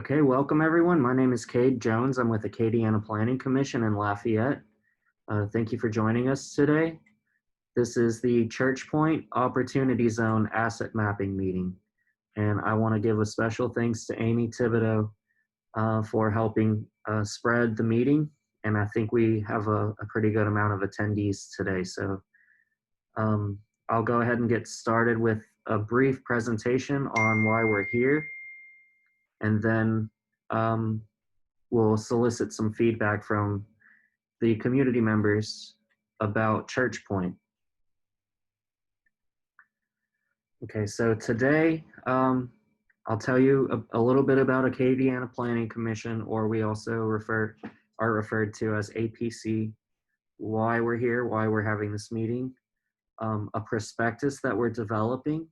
Okay, welcome everyone. My name is Cade Jones. I'm with Acadiana Planning Commission in Lafayette. Thank you for joining us today. This is the Church Point Opportunity Zone Asset Mapping Meeting. And I want to give a special thanks to Amy Thibodeau for helping spread the meeting. And I think we have a pretty good amount of attendees today. So I'll go ahead and get started with a brief presentation on why we're here. And then we'll solicit some feedback from the community members about Church Point. Okay, so today I'll tell you a little bit about Acadiana Planning Commission, or we also are referred to as APC, why we're here, why we're having this meeting, a prospectus that we're developing,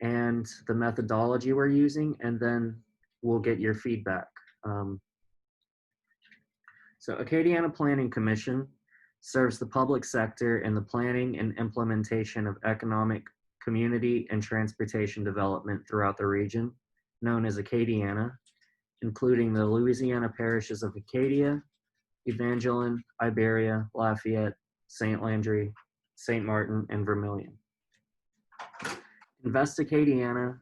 and the methodology we're using, and then we'll get your feedback. So Acadiana Planning Commission serves the public sector in the planning and implementation of economic, community, and transportation development throughout the region, known as Acadiana, including the Louisiana parishes of Acadia, Evangeline, Iberia, Lafayette, St. Landry, St. Martin, and Vermilion. Invest Acadiana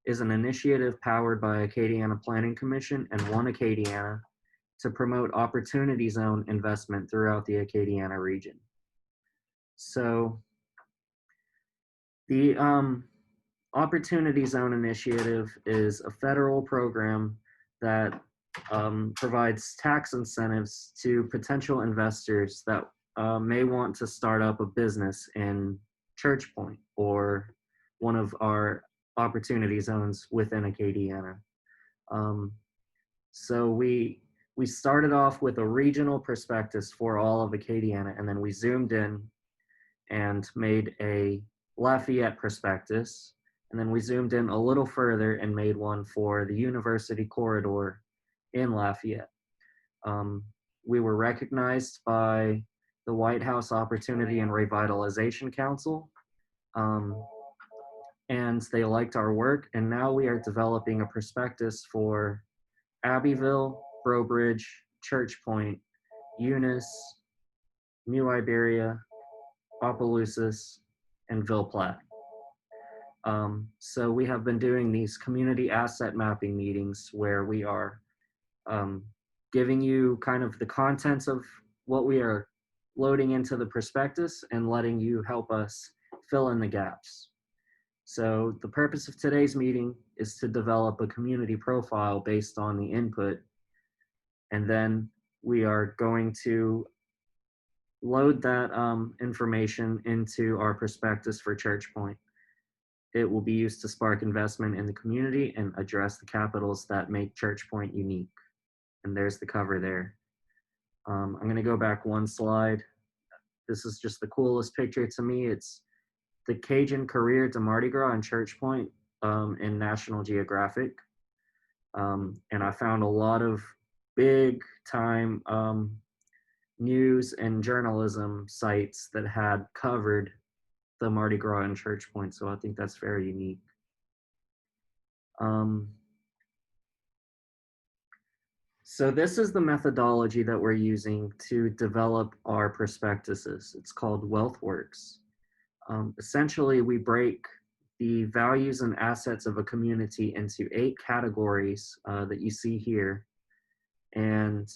is an initiative powered by Acadiana Planning Commission and One Acadiana to promote opportunity zone investment throughout the Acadiana region. So the Opportunity Zone Initiative is a federal program that provides tax incentives to potential investors that may want to start up a business in Church Point or one of our opportunity zones within Acadiana. So we started off with a regional prospectus for all of Acadiana, and then we zoomed in and made a Lafayette prospectus, and then we zoomed in a little further and made one for the University Corridor in Lafayette. We were recognized by the White House Opportunity and Revitalization Council, and they liked our work, and now we are developing a prospectus for Abbeville, Brobridge, Church Point, Eunice, New Iberia, Opelousas, and Ville Platte. So we have been doing these community asset mapping meetings where we are giving you kind of the contents of what we are loading into the prospectus and letting you help us fill in the gaps. So the purpose of today's meeting is to develop a community profile based on the input, and then we are going to load that information into our prospectus for Church Point. It will be used to spark investment in the community and address the capitals that make Church Point unique. And there's the cover there. I'm going to go back one slide. This is just the coolest picture to me. It's the Cajun Career de Mardi Gras in Church Point in National Geographic. And I found a lot of big time news and journalism sites that had covered the Mardi Gras in Church Point. So I think that's very unique. So this is the methodology that we're using to develop our prospectuses. It's called WealthWorks. Essentially, we break the values and assets of a community into 8 categories that you see here. And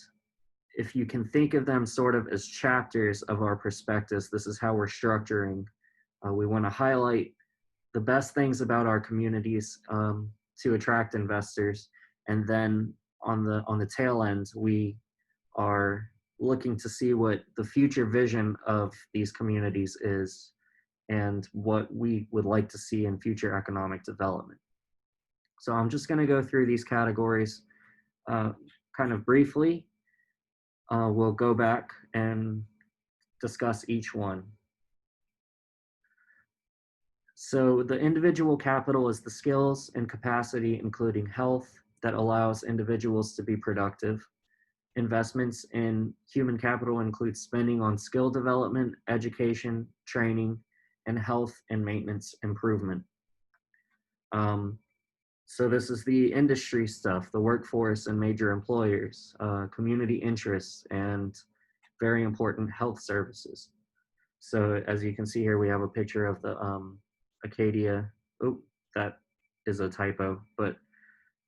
if you can think of them sort of as chapters of our prospectus, this is how we're structuring. We want to highlight the best things about our communities to attract investors. And then on the tail end, we are looking to see what the future vision of these communities is and what we would like to see in future economic development. So I'm just going to go through these categories kind of briefly. We'll go back and discuss each one. So the individual capital is the skills and capacity, including health, that allows individuals to be productive. Investments in human capital include spending on skill development, education, training, and health and maintenance improvement. So this is the industry stuff, the workforce and major employers, community interests, and very important health services. So as you can see here, we have a picture of the Acadia, oh, that is a typo, but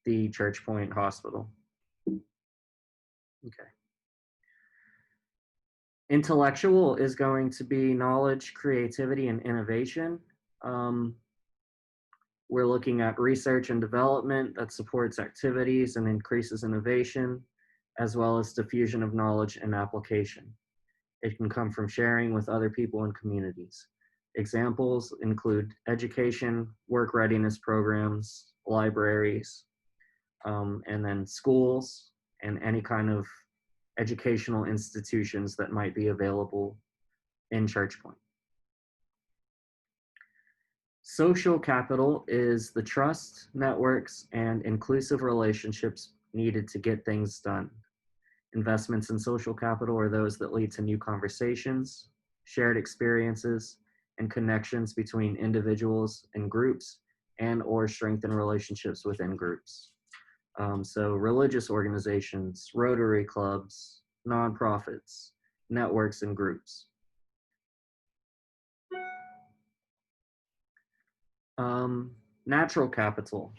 the Church Point Hospital. Okay. Intellectual is going to be knowledge, creativity, and innovation. We're looking at research and development that supports activities and increases innovation, as well as diffusion of knowledge and application. It can come from sharing with other people and communities. Examples include education, work readiness programs, libraries, and then schools and any kind of educational institutions that might be available in Church Point. Social capital is the trust, networks, and inclusive relationships needed to get things done. Investments in social capital are those that lead to new conversations, shared experiences, and connections between individuals and groups, and or strengthen relationships within groups. So religious organizations, Rotary clubs, nonprofits, networks, and groups. Natural capital,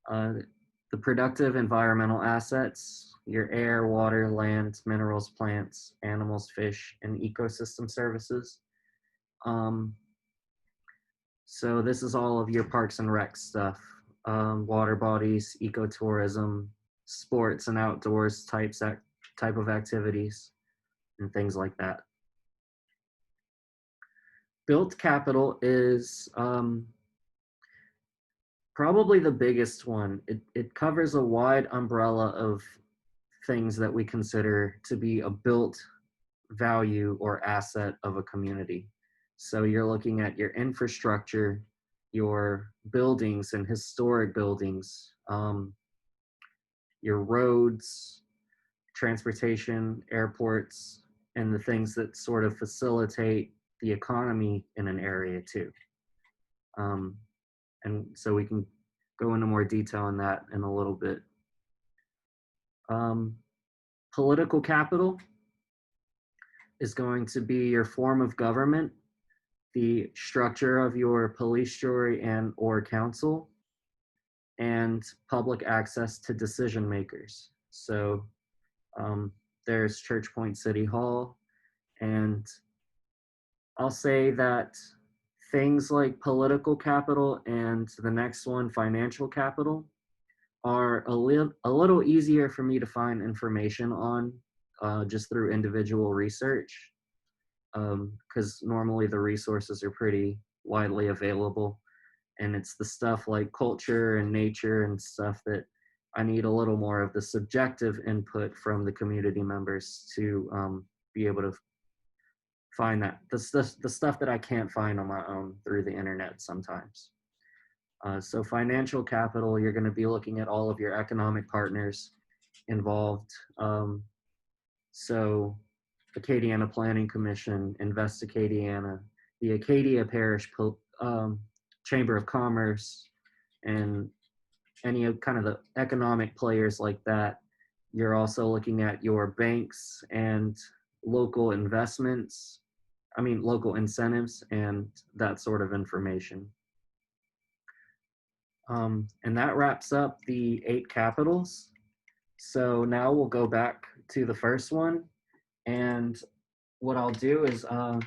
the productive environmental assets, your air, water, land, minerals, plants, animals, fish, and ecosystem services. So this is all of your parks and rec stuff, water bodies, ecotourism, sports and outdoors type of activities, and things like that. Built capital is probably the biggest one. It covers a wide umbrella of things that we consider to be a built value or asset of a community. So you're looking at your infrastructure, your buildings and historic buildings, your roads, transportation, airports, and the things that sort of facilitate the economy in an area too. And so we can go into more detail on that in a little bit. Political capital is going to be your form of government, the structure of your police jury and or council, and public access to decision makers. So there's Church Point City Hall, and I'll say that things like political capital and the next one, financial capital, are a little easier for me to find information on just through individual research, because normally the resources are pretty widely available, and it's the stuff like culture and nature and stuff that I need a little more of the subjective input from the community members to be able to find that the stuff that I can't find on my own through the internet sometimes. So financial capital, you're going to be looking at all of your economic partners involved. So Acadiana Planning Commission, Invest Acadiana, the Acadia Parish Chamber of Commerce, and any kind of the economic players like that. You're also looking at your banks and local investments, local incentives and that sort of information. And that wraps up the 8 capitals. So now we'll go back to the first one. And what I'll do is go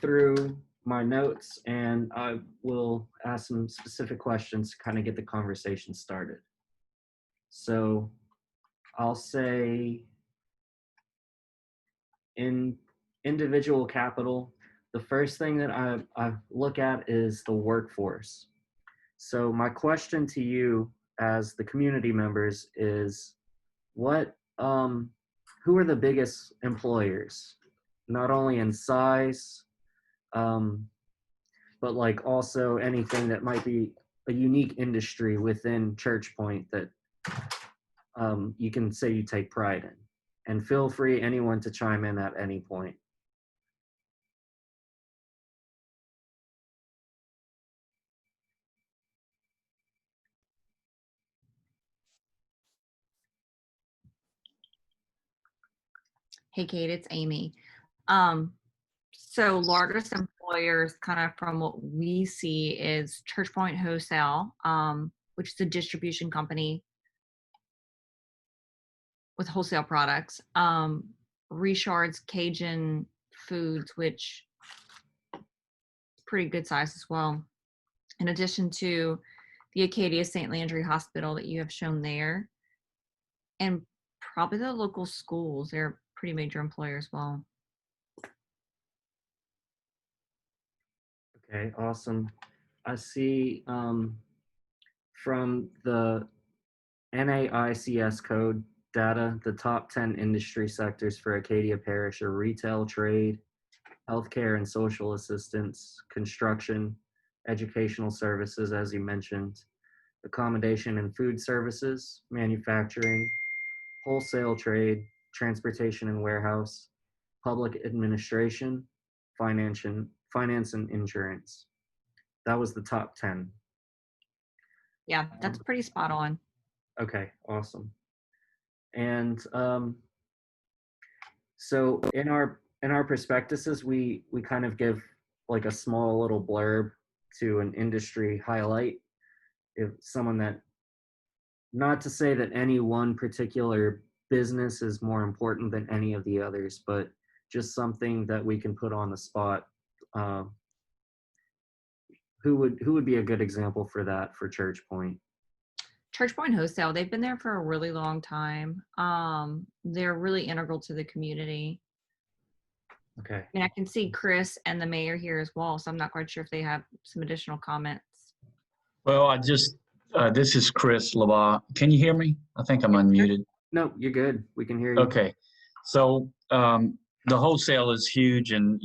through my notes, and I will ask some specific questions to kind of get the conversation started. So I'll say in individual capital, the first thing that I look at is the workforce. So my question to you as the community members is, who are the biggest employers, not only in size, but like also anything that might be a unique industry within Church Point that you can say you take pride in. And feel free, anyone, to chime in at any point. Hey Kate, it's Amy. Um, so largest employers kind of from what we see is Church Point Wholesale, which is a distribution company with wholesale products. Richard's Cajun Foods, which is pretty good size as well. In addition to the Acadia St. Landry Hospital that you have shown there, and probably the local schools, they're a pretty major employer as well. Okay, awesome. I see from the NAICS code data, the top 10 industry sectors for Acadia Parish are retail, trade, healthcare and social assistance, construction, educational services, as you mentioned, accommodation and food services, manufacturing, wholesale trade, transportation and warehouse, public administration, finance and insurance. That was the top 10. Yeah, that's pretty spot on. Okay, awesome. And so in our prospectuses, we kind of give like a small little blurb to an industry highlight. If someone that, not to say that any one particular business is more important than any of the others, but just something that we can put on the spot. Who would be a good example for that for Church Point? Church Point Wholesale, they've been there for a really long time. They're really integral to the community. Okay. And I can see Chris and the mayor here as well, so I'm not quite sure if they have some additional comments. Well, this is Chris Labaugh. Can you hear me? I think I'm unmuted. No, you're good. We can hear you. Okay. So the wholesale is huge and,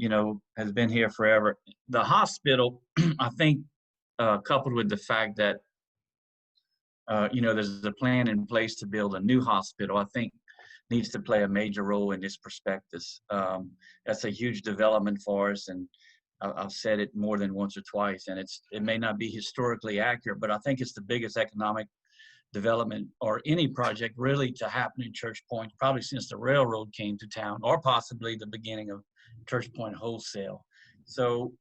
has been here forever. The hospital, I think, coupled with the fact that, there's a plan in place to build a new hospital, I think needs to play a major role in this prospectus. That's a huge development for us, and I've said it more than once or twice, and it may not be historically accurate, but I think it's the biggest economic development or any project really to happen in Church Point, probably since the railroad came to town, or possibly the beginning of Church Point Wholesale. So,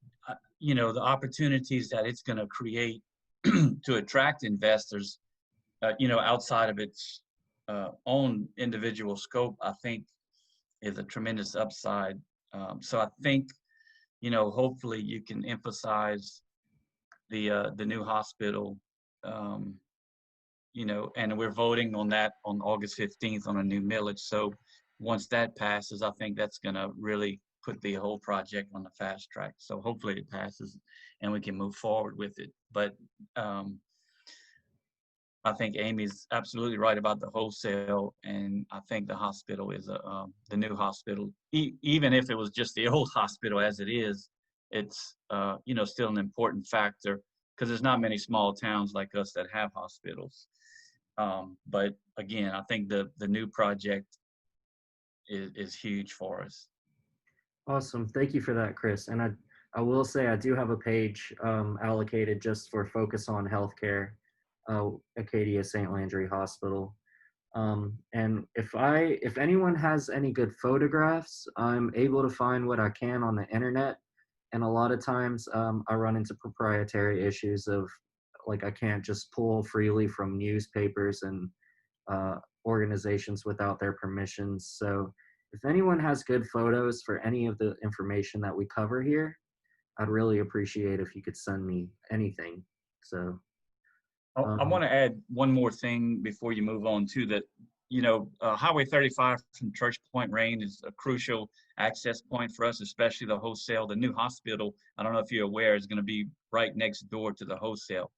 the opportunities that it's going to create to attract investors, outside of its own individual scope, I think is a tremendous upside. So I think, hopefully you can emphasize the new hospital, and we're voting on that on August 15th on a new millage. So once that passes, I think that's going to really put the whole project on the fast track. So hopefully it passes and we can move forward with it. But I think Amy's absolutely right about the wholesale, and I think the hospital is the new hospital. Even if it was just the old hospital as it is, it's still an important factor because there's not many small towns like us that have hospitals. But again, I think the new project is huge for us. Awesome. Thank you for that, Chris. And I will say I do have a page allocated just for focus on healthcare, Acadia St. Landry Hospital. And if anyone has any good photographs, I'm able to find what I can on the internet. And a lot of times I run into proprietary issues of like I can't just pull freely from newspapers and organizations without their permissions. So if anyone has good photos for any of the information that we cover here, I'd really appreciate if you could send me anything. So I want to add one more thing before you move on to that. Highway 35 from Church Point Rain is a crucial access point for us, especially the wholesale. The new hospital, I don't know if you're aware, is going to be right next door to the wholesale.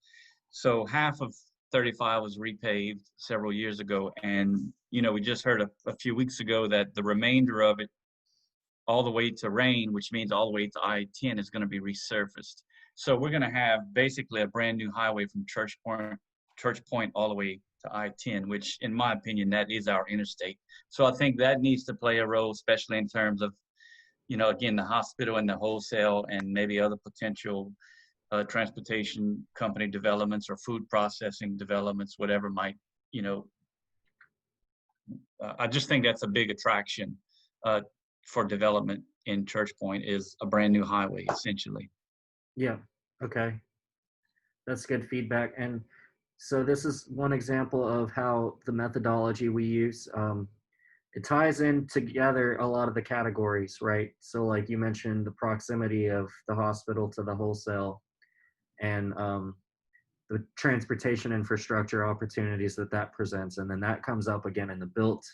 So half of 35 was repaved several years ago. And, we just heard a few weeks ago that the remainder of it, all the way to Rain, which means all the way to I-10, is going to be resurfaced. So we're going to have basically a brand new highway from Church Point all the way to I-10, which in my opinion, that is our interstate. So I think that needs to play a role, especially in terms of, again, the hospital and the wholesale and maybe other potential transportation company developments or food processing developments, whatever might, I just think that's a big attraction for development in Church Point is a brand new highway, essentially. Yeah. Okay. That's good feedback. And so this is one example of how the methodology we use, it ties in together a lot of the categories, right? So like you mentioned, the proximity of the hospital to the wholesale and the transportation infrastructure opportunities that presents. And then that comes up again in the built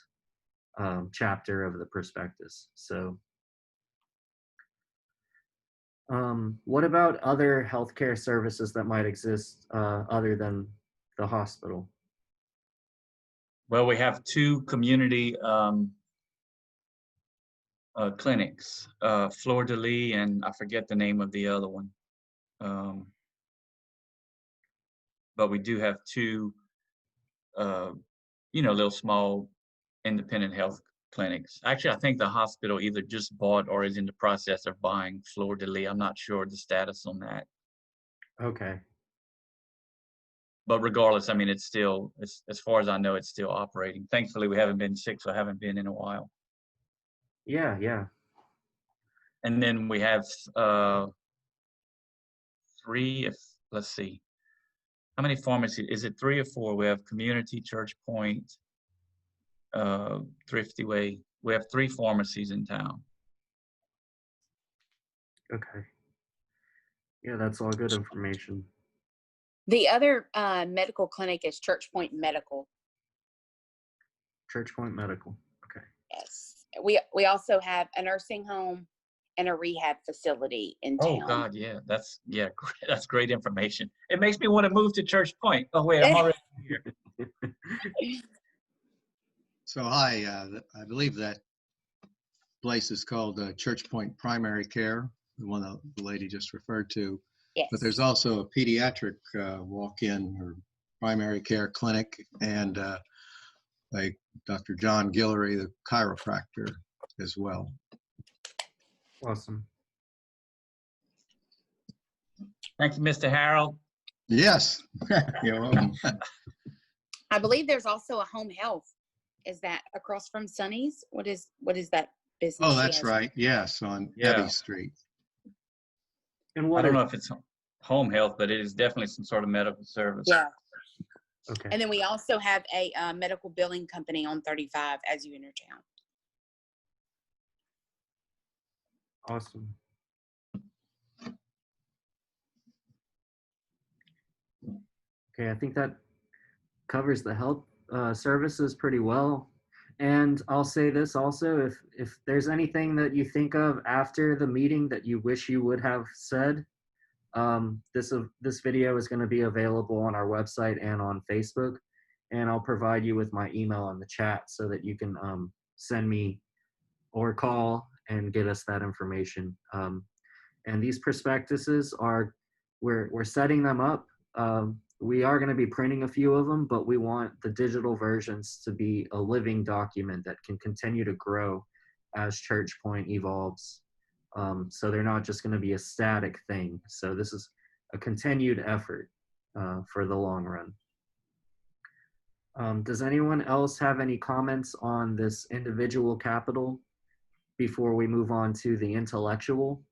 chapter of the prospectus. So what about other healthcare services that might exist other than the hospital? Well, we have 2 community clinics, Fleur de Lis, and I forget the name of the other one. But we do have 2, little small independent health clinics. Actually, I think the hospital either just bought or is in the process of buying Fleur de Lis. I'm not sure the status on that. Okay. But regardless, I mean, it's still, as far as I know, it's still operating. Thankfully, we haven't been sick, so I haven't been in a while. Yeah, yeah. And then we have 3, let's see, how many pharmacies? Is it 3 or 4? We have Community, Church Point, Thrifty Way. We have 3 pharmacies in town. Okay. Yeah, that's all good information. The other medical clinic is Church Point Medical. Church Point Medical. Okay. Yes. We also have a nursing home and a rehab facility in town. Oh God, yeah, that's great information. It makes me want to move to Church Point. Oh wait, I'm already here. So hi, I believe that place is called Church Point Primary Care, the one that the lady just referred to. Yes. But there's also a pediatric walk-in or primary care clinic, and like Dr. John Guillory, the chiropractor, as well. Awesome. Thank you, Mr. Harold. Yes, you're welcome. I believe there's also a home health. Is that across from Sunny's? What is that business? Oh, she that's has? right. Yes, on Yeah. Eddy Street. And I what don't is, know if it's home health, but it is definitely some sort of medical service. Yeah. okay. And then we also have a medical billing company on 35 as you enter town. Awesome. Okay, I think that covers the health services pretty well. And I'll say this also, if there's anything that you think of after the meeting that you wish you would have said, this video is going to be available on our website and on Facebook, and I'll provide you with my email in the chat so that you can send me or call and get us that information. And these prospectuses are, we're setting them up. We are going to be printing a few of them, but we want the digital versions to be a living document that can continue to grow as Church Point evolves. So they're not just going to be a static thing. So this is a continued effort for the long run. Does anyone else have any comments on this individual capital before we move on to the intellectual?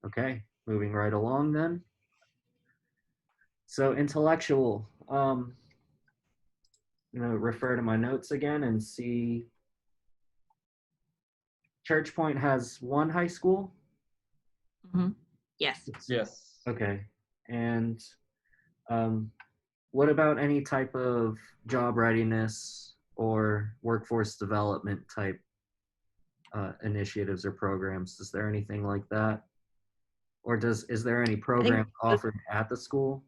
Okay, moving right along then. So intellectual, refer to my notes again and see. Church Point has one high school? Mm-hmm. Yes. Yes. Okay, and what about any type of job readiness or workforce development type initiatives or programs? Is there anything like that? Or is there any program offered at the school?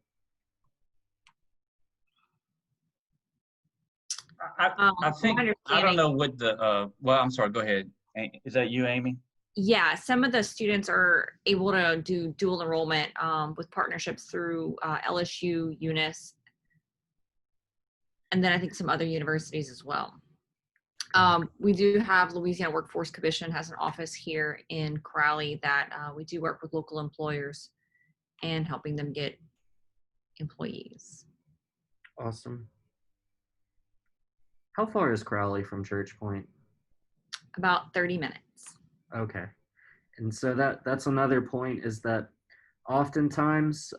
I think, my I don't understanding- know what the, well, I'm sorry, go ahead. Is that you, Amy? Yeah, some of the students are able to do dual enrollment with partnerships through LSU, UNIS, and then I think some other universities as well. We do have Louisiana Workforce Commission has an office here in Crowley that we do work with local employers and helping them get employees. Awesome. How far is Crowley from Church Point? About 30 minutes. Okay. And so that's another point, is that oftentimes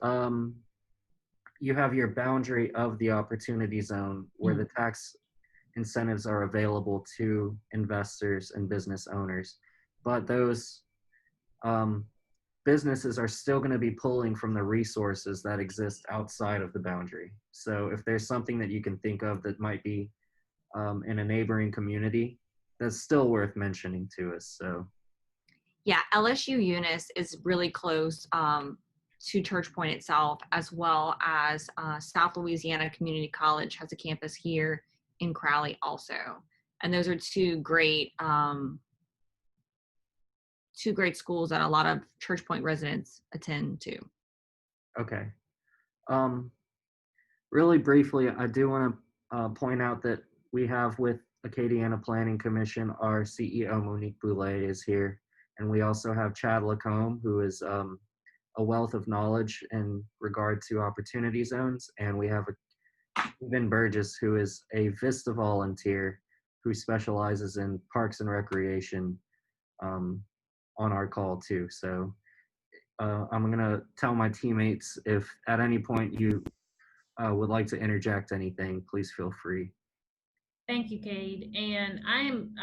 you have your boundary of the opportunity zone where the tax incentives are available to investors and business owners, but those businesses are still going to be pulling from the resources that exist outside of the boundary. So if there's something that you can think of that might be in a neighboring community, that's still worth mentioning to us. So Yeah, LSU Eunice is really close to Church Point itself, as well as South Louisiana Community College has a campus here in Crowley also. And those are two great schools that a lot of Church Point residents attend to. okay. Really briefly, I do want to point out that we have with Acadiana Planning Commission, our CEO Monique Boulay is here, and we also have Chad Lacombe, who is a wealth of knowledge in regard to opportunity zones, and we have Stephen Burgess, who is a Vista volunteer who specializes in parks and recreation on our call too. So I'm gonna tell my teammates, if at any point you would like to interject anything, please feel free. Thank you, Cade. And I am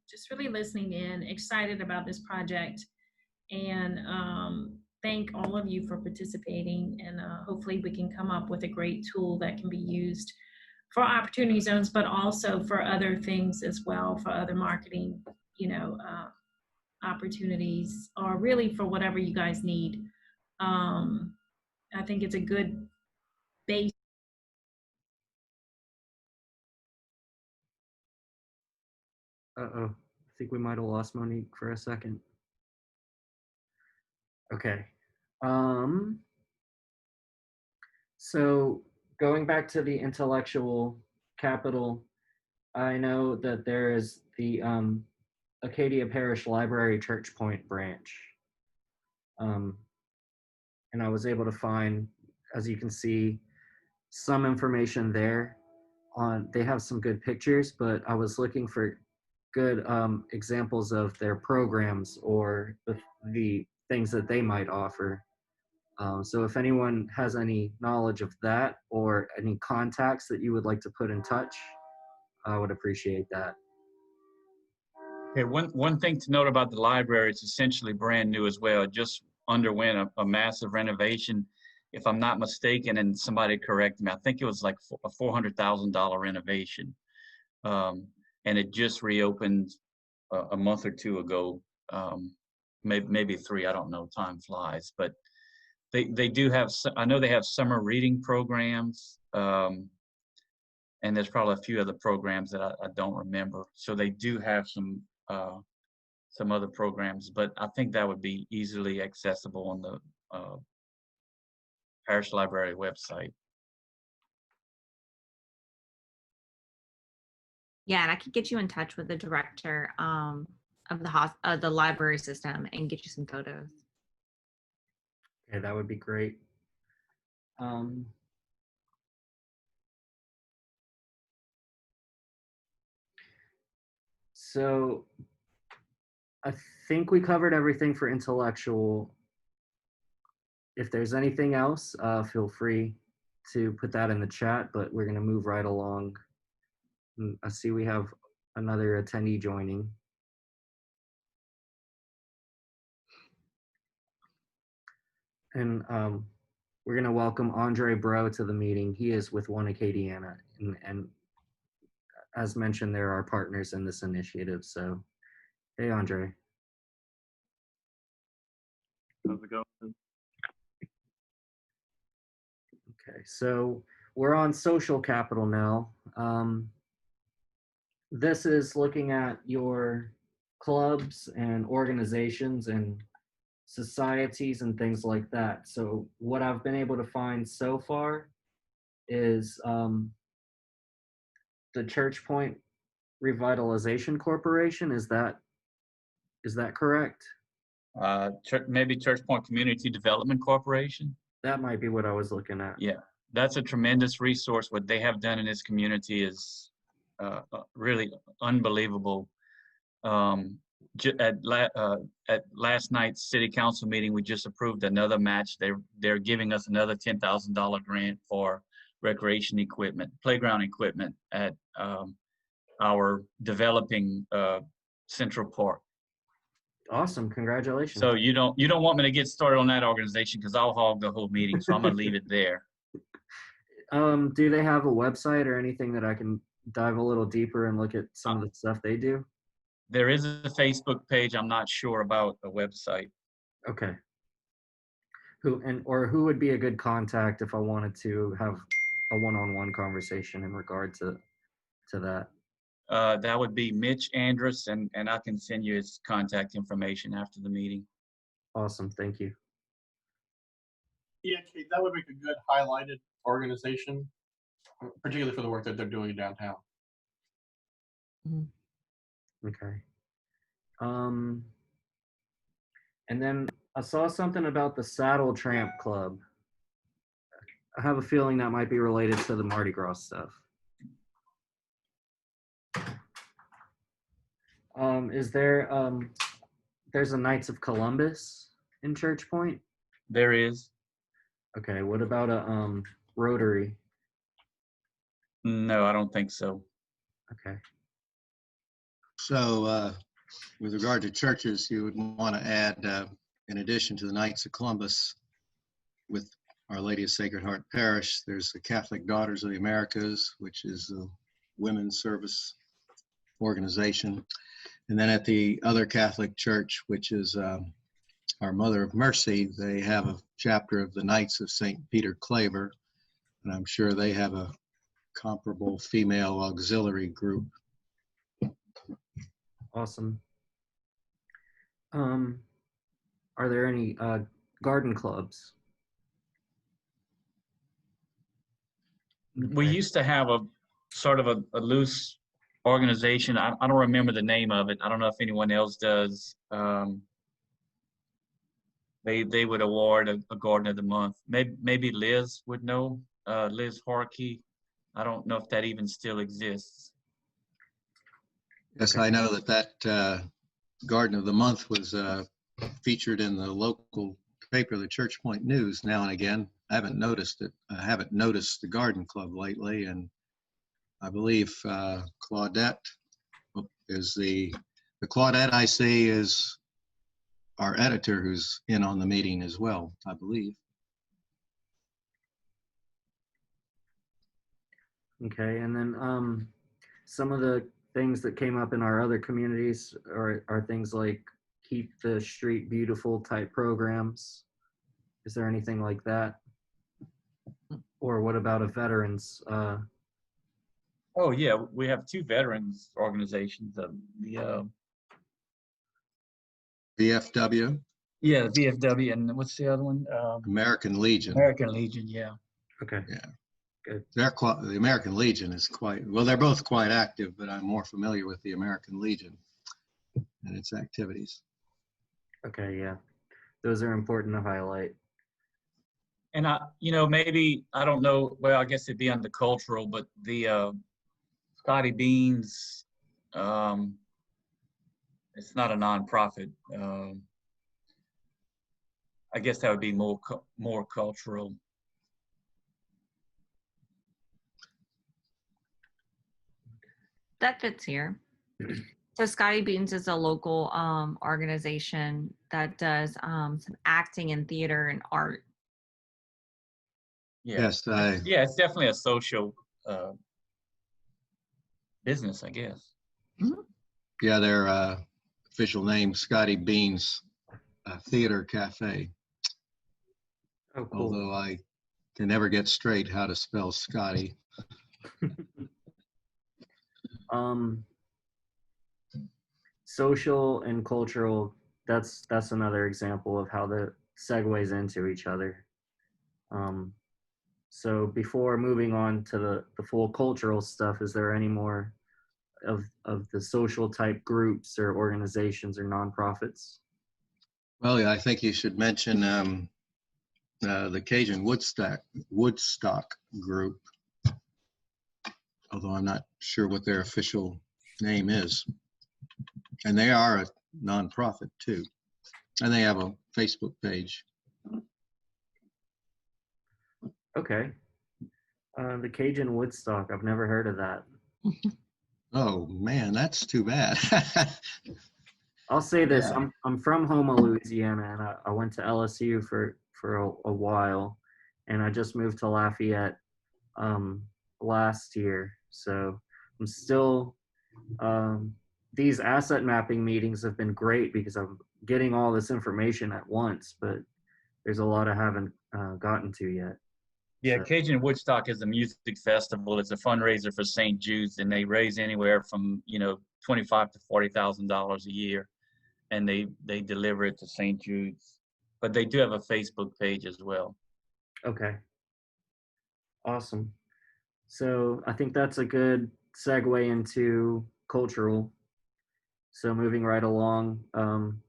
just really listening in, excited about this project, and thank all of you for participating. And hopefully we can come up with a great tool that can be used for opportunity zones, but also for other things as well, for other marketing, opportunities, or really for whatever you guys need. I think it's a good base. Uh-oh, I think we might have lost Monique for a second. Okay. So going back to the intellectual capital, I know that there is the Acadia Parish Library Church Point branch. And I was able to find, as you can see, some information there on, they have some good pictures, but I was looking for good examples of their programs or the things that they might offer. So if anyone has any knowledge of that or any contacts that you would like to put in touch, I would appreciate that. Okay, one thing to note about the library, it's essentially brand new as well. It just underwent a massive renovation. If I'm not mistaken, and somebody correct me, I think it was like a $400,000 renovation. And it just reopened a month or two ago, maybe 3, I don't know, time flies. But they do have, I know they have summer reading programs, and there's probably a few other programs that I don't remember. So they do have some other programs, but I think that would be easily accessible on the Parish Library website. Yeah, and I could get you in touch with the director of the library system and get you some photos. Okay, that would be great. So I think we covered everything for intellectual. If there's anything else, feel free to put that in the chat, but we're going to move right along. I see we have another attendee joining. And we're going to welcome Andre Bro to the meeting. He is with One Acadiana, and as mentioned, they're our partners in this initiative. So, hey, Andre. How's it going? Okay, so we're on social capital now. This is looking at your clubs and organizations and societies and things like that. So what I've been able to find so far is the Church Point Revitalization Corporation. Is that correct? Maybe Church Point Community Development Corporation. That might be what I was looking at. Yeah, that's a tremendous resource. What they have done in this community is really unbelievable. At last night's city council meeting, we just approved another match. They're giving us another $10,000 grant for recreation equipment, playground equipment at our developing Central Park. Awesome. Congratulations. So you don't want me to get started on that organization because I'll hog the whole meeting. So I'm gonna leave it there. Do they have a website or anything that I can dive a little deeper and look at some of the stuff they do? There is a Facebook page. I'm not sure about a website. Okay. Who would be a good contact if I wanted to have a one-on-one conversation in regard to that? That would be Mitch Andrus, and I can send you his contact information after the meeting. Awesome. Thank you. Yeah, Kate, that would make a good highlighted organization, particularly for the work that they're doing downtown. Okay. And then I saw something about the Saddle Tramp Club. I have a feeling that might be related to the Mardi Gras stuff. There's a Knights of Columbus in Church Point? There is. Okay, what about a Rotary? No, I don't think so. Okay. So with regard to churches, you would want to add, in addition to the Knights of Columbus, with Our Lady of Sacred Heart Parish, there's the Catholic Daughters of the Americas, which is a women's service organization. And then at the other Catholic church, which is Our Mother of Mercy, they have a chapter of the Knights of St. Peter Claver, and I'm sure they have a comparable female auxiliary group. Awesome. Are there any garden clubs? We used to have a sort of a loose organization. I don't remember the name of it. I don't know if anyone else does. They would award a garden of the month. Maybe Liz would know. Liz Harkey. I don't know if that even still exists. Yes, I know that Garden of the Month was featured in the local paper, the Church Point News, now and again. I haven't noticed it. I haven't noticed the garden club lately, and I believe Claudette is the Claudette I see is our editor who's in on the meeting as well, I believe. Okay, and then some of the things that came up in our other communities are things like Keep the Street Beautiful type programs. Is there anything like that? Or what about a veterans? Oh yeah, we have two veterans organizations. The VFW, yeah, VFW, and what's the other one? American Legion. American Legion, yeah. Okay. Yeah. Good. The American Legion is quite, well, they're both quite active, but I'm more familiar with the American Legion and its activities. Okay, yeah. Those are important to highlight. And maybe, I don't know, well, I guess it'd be under cultural, but the Scotty Beans, it's not a nonprofit. I guess that would be more cultural. That fits here. So Scotty Beans is a local organization that does some acting and theater and art. Yeah. Yes, Yeah, it's definitely a social business, I guess. yeah, their official name, Scotty Beans Theater Cafe. Oh, cool. Although I can never get straight how to spell Scotty. Social and cultural, that's another example of how that segues into each other. So before moving on to the full cultural stuff, is there any more of the social type groups or organizations or nonprofits? Well, yeah, I think you should mention the Cajun Woodstock group. although I'm not sure what their official name is. And they are a nonprofit too. And they have a Facebook page. Okay. The Cajun Woodstock. I've never heard of that. Oh man, that's too bad. I'll say this: Yeah. I'm from Houma, Louisiana, and I went to LSU for a while, and I just moved to Lafayette last year. So I'm still. These asset mapping meetings have been great because I'm getting all this information at once, but there's a lot I haven't gotten to yet. Yeah, So- Cajun Woodstock is a music festival. It's a fundraiser for St. Jude's, and they raise anywhere from $25,000 to $40,000 a year, and they deliver it to St. Jude's. But they do have a Facebook page as well. Okay. Awesome. So I think that's a good segue into cultural. So moving right along, I'm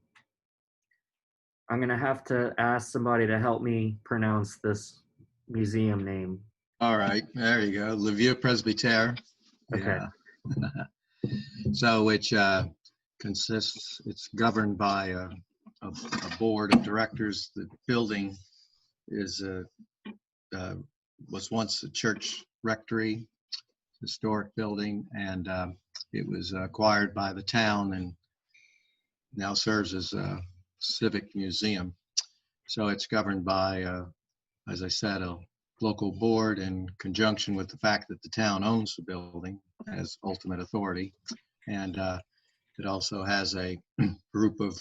gonna have to ask somebody to help me pronounce this museum name. All right, there you go. Le Vieux Presbytère. Okay. Yeah. So which consists, it's governed by a board of directors. The building is was once a church rectory, historic building, and it was acquired by the town and now serves as a civic museum. So it's governed by, as I said, a local board in conjunction with the fact that the town owns the building as ultimate authority. And it also has a group of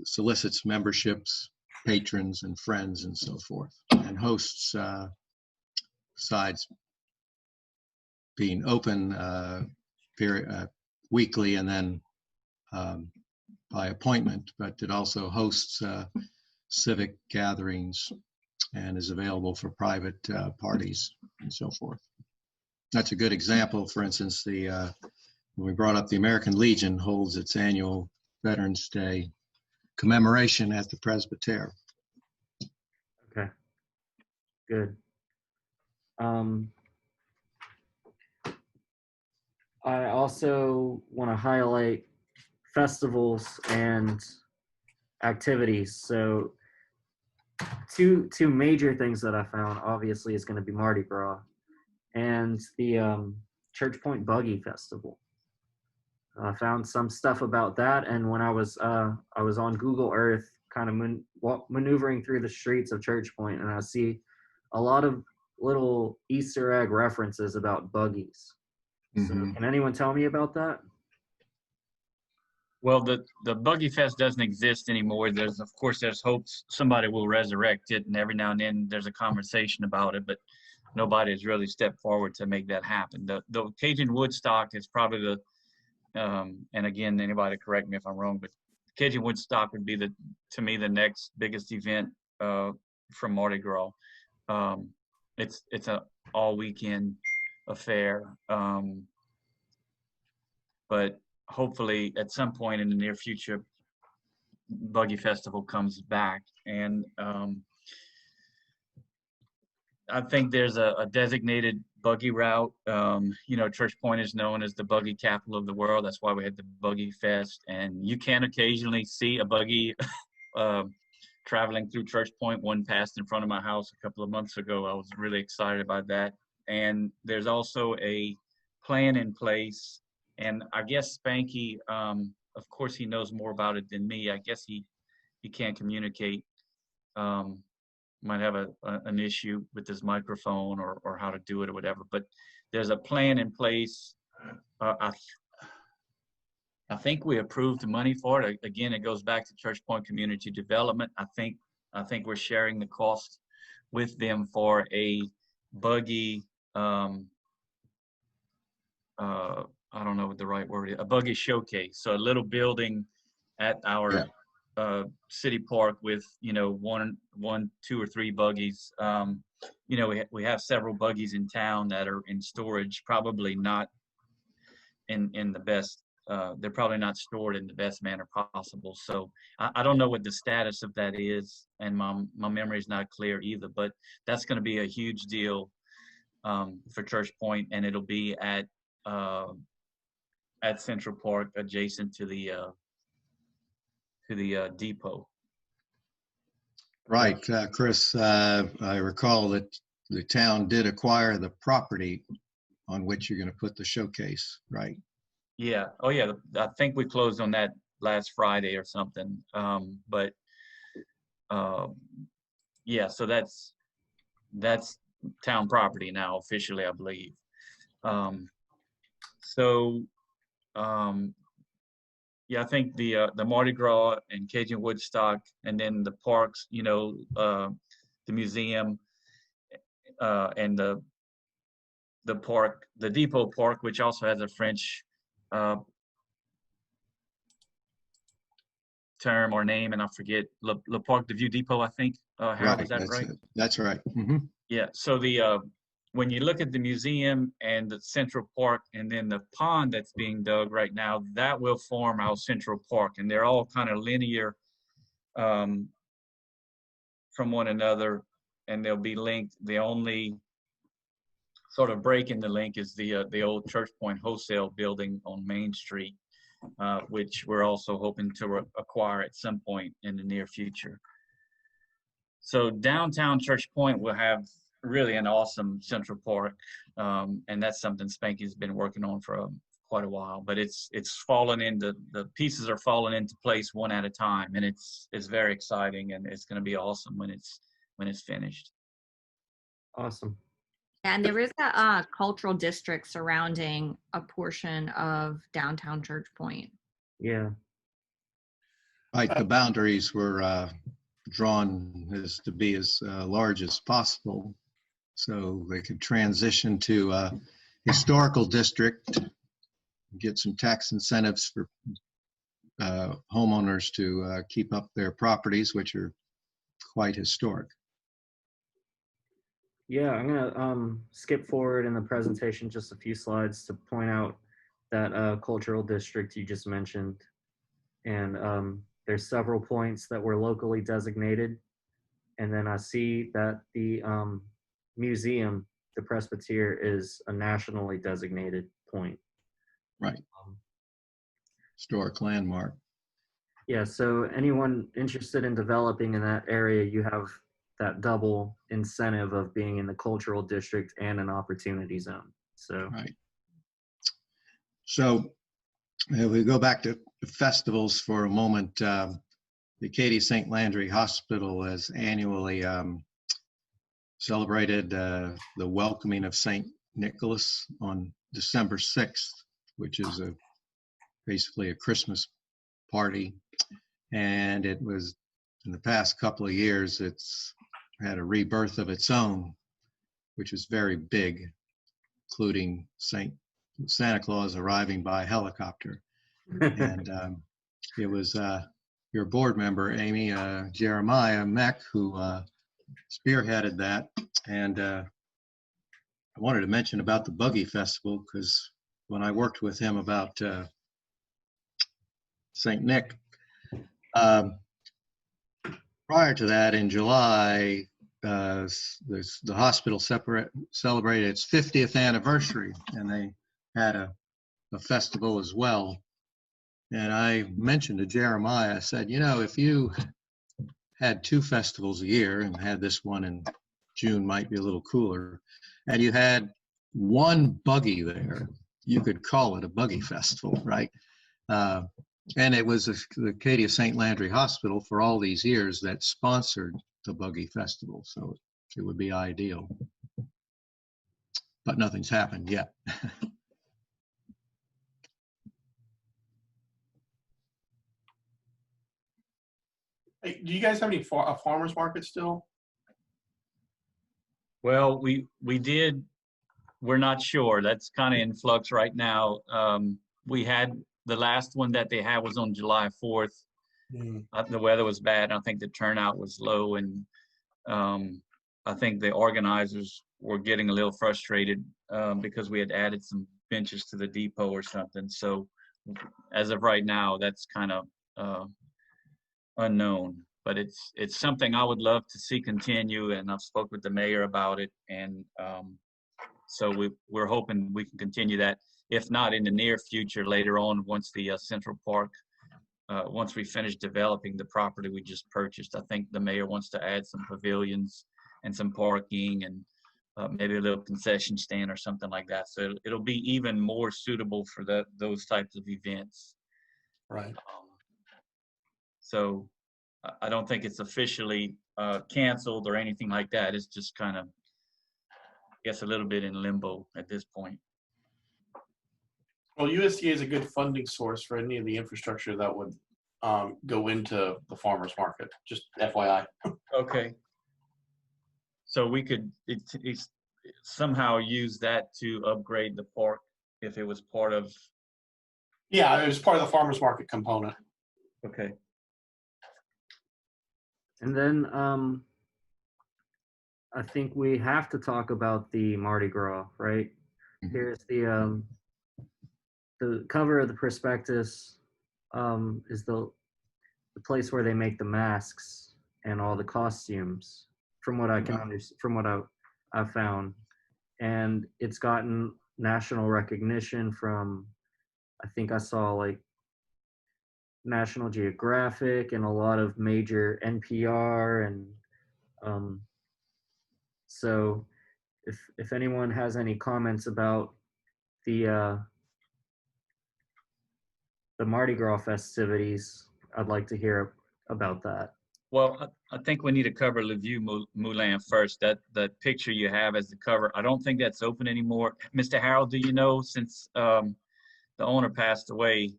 solicits memberships, patrons and friends and so forth, and hosts, besides being open weekly and then by appointment, but it also hosts civic gatherings and is available for private parties and so forth. That's a good example. For instance, when we brought up the American Legion holds its annual Veterans Day commemoration at the Presbytère. Okay. Good. I also want to highlight festivals and activities. So two major things that I found obviously is going to be Mardi Gras and the Church Point Buggy Festival. I found some stuff about that, and when I was on Google Earth, kind of maneuvering through the streets of Church Point, and I see a lot of little Easter egg references about buggies. So can anyone tell me about that? Well, the Buggy Fest doesn't exist anymore. There's hopes somebody will resurrect it, and every now and then there's a conversation about it, but nobody has really stepped forward to make that happen. The Cajun Woodstock is probably and again, anybody correct me if I'm wrong, but Cajun Woodstock would be to me the next biggest event from Mardi Gras. It's an all weekend affair, but hopefully at some point in the near future, Buggy Festival comes back, and I think there's a designated buggy route. Church Point is known as the buggy capital of the world. That's why we had the Buggy Fest, and you can occasionally see a buggy traveling through Church Point. One passed in front of my house a couple of months ago. I was really excited about that. And there's also a plan in place, and I guess Spanky, of course, he knows more about it than me. I guess he can't communicate. Might have an issue with his microphone or how to do it or whatever, but there's a plan in place. I think we approved the money for it. Again, it goes back to Church Point Community Development. I think we're sharing the cost with them for a buggy, I don't know what the right word is, a buggy showcase. So a little building at our city park with one, 2 or 3 buggies. We have several buggies in town that are in storage, probably not in the best. They're probably not stored in the best manner possible. So I don't know what the status of that is, and my memory is not clear either. But that's going to be a huge deal for Church Point, and it'll be at Central Park, adjacent to the depot. Right, Chris, I recall that the town did acquire the property on which you're going to put the showcase, right? Yeah. Oh, yeah. I think we closed on that last Friday or something. Yeah. So that's town property now officially, I believe. Yeah, I think the Mardi Gras and Cajun Woodstock, and then the parks, the museum, and the park, the Depot Park, which also has a French term or name, and I forget, Le Parc de Vieux Depot, I think. Harold, Right, is that right? That's right. Mm-hmm. Yeah. So when you look at the museum and the Central Park, and then the pond that's being dug right now, that will form our Central Park, and they're all kind of linear from one another, and they'll be linked. The only sort of break in the link is the old Church Point wholesale building on Main Street, which we're also hoping to acquire at some point in the near future. So downtown Church Point will have really an awesome Central Park, and that's something Spanky's been working on for quite a while. But it's fallen into, the pieces are falling into place one at a time, and it's very exciting, and it's going to be awesome when it's finished. Awesome. And there is a cultural district surrounding a portion of downtown Church Point. Yeah. Right, the boundaries were drawn as to be as large as possible, so they could transition to a historical district, get some tax incentives for homeowners to keep up their properties, which are quite historic. Yeah, I'm gonna skip forward in the presentation just a few slides to point out that cultural district you just mentioned. And there's several points that were locally designated. And then I see that the museum, the Presbytere, is a nationally designated point. Right. Historic landmark. Yeah, so anyone interested in developing in that area, you have that double incentive of being in the cultural district and an opportunity zone. So, right. So we go back to festivals for a moment. The Acadia St. Landry Hospital has annually celebrated the welcoming of St. Nicholas on December 6th, which is basically a Christmas party. And it was, in the past couple of years, it's had a rebirth of its own, which is very big, including Santa Claus arriving by helicopter. And it was your board member, Amy Jeremiah Meck, who spearheaded that. And I wanted to mention about the Buggy Festival, because when I worked with him about St. Nick, prior to that, in July, the hospital celebrated its 50th anniversary, and they had a festival as well. And I mentioned to Jeremiah, I said, if you had 2 festivals a year, and had this one in June, might be a little cooler, and you had one buggy there, you could call it a buggy festival, right? And it was the Acadia St. Landry Hospital for all these years that sponsored the Buggy Festival, so it would be ideal. But nothing's happened yet. Hey, do you guys have any a farmers market still? Well, we did. We're not sure. That's kind of in flux right now. We had the last one that they had was on July 4th. The weather was bad. I think the turnout was low, and I think the organizers were getting a little frustrated because we had added some benches to the depot or something. So as of right now, that's kind of unknown. But it's something I would love to see continue, and I've spoke with the mayor about it, and So we're hoping we can continue that. If not in the near future, later on, once the Central Park, once we finish developing the property we just purchased, I think the mayor wants to add some pavilions and some parking and maybe a little concession stand or something like that. So it'll be even more suitable for those types of events. Right. So I don't think it's officially canceled or anything like that. It's just kind of, I guess, a little bit in limbo at this point. Well, USDA is a good funding source for any of the infrastructure that would go into the farmer's market, just FYI. Okay. So we could somehow use that to upgrade the park if it was part of. Yeah, it was part of the farmer's market component. Okay. And then I think we have to talk about the Mardi Gras, right? Mhm. Here's the cover of the prospectus is the place where they make the masks and all the costumes, from what I can understand, from what I've found. And it's gotten national recognition from, I think I saw like National Geographic and a lot of major NPR, and so if anyone has any comments about the Mardi Gras festivities, I'd like to hear about that. Well, I think we need to cover Le Vieux Moulin first. That picture you have as the cover, I don't think that's open anymore. Mr. Harold, do you know, since the owner passed away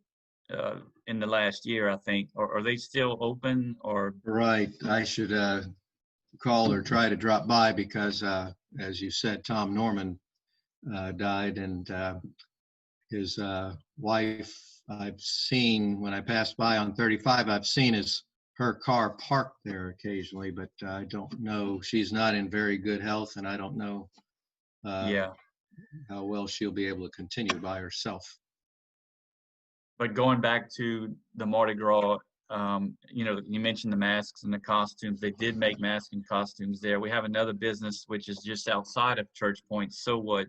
in the last year, I think, or are they still open? Or Right. I should call or try to drop by because, as you said, Tom Norman died, and his wife, I've seen when I passed by on 35, I've seen her car parked there occasionally, but I don't know. She's not in very good health, and I don't know yeah. how well she'll be able to continue by herself. But going back to the Mardi Gras, you mentioned the masks and the costumes. They did make masks and costumes there. We have another business which is just outside of Church Point, So What,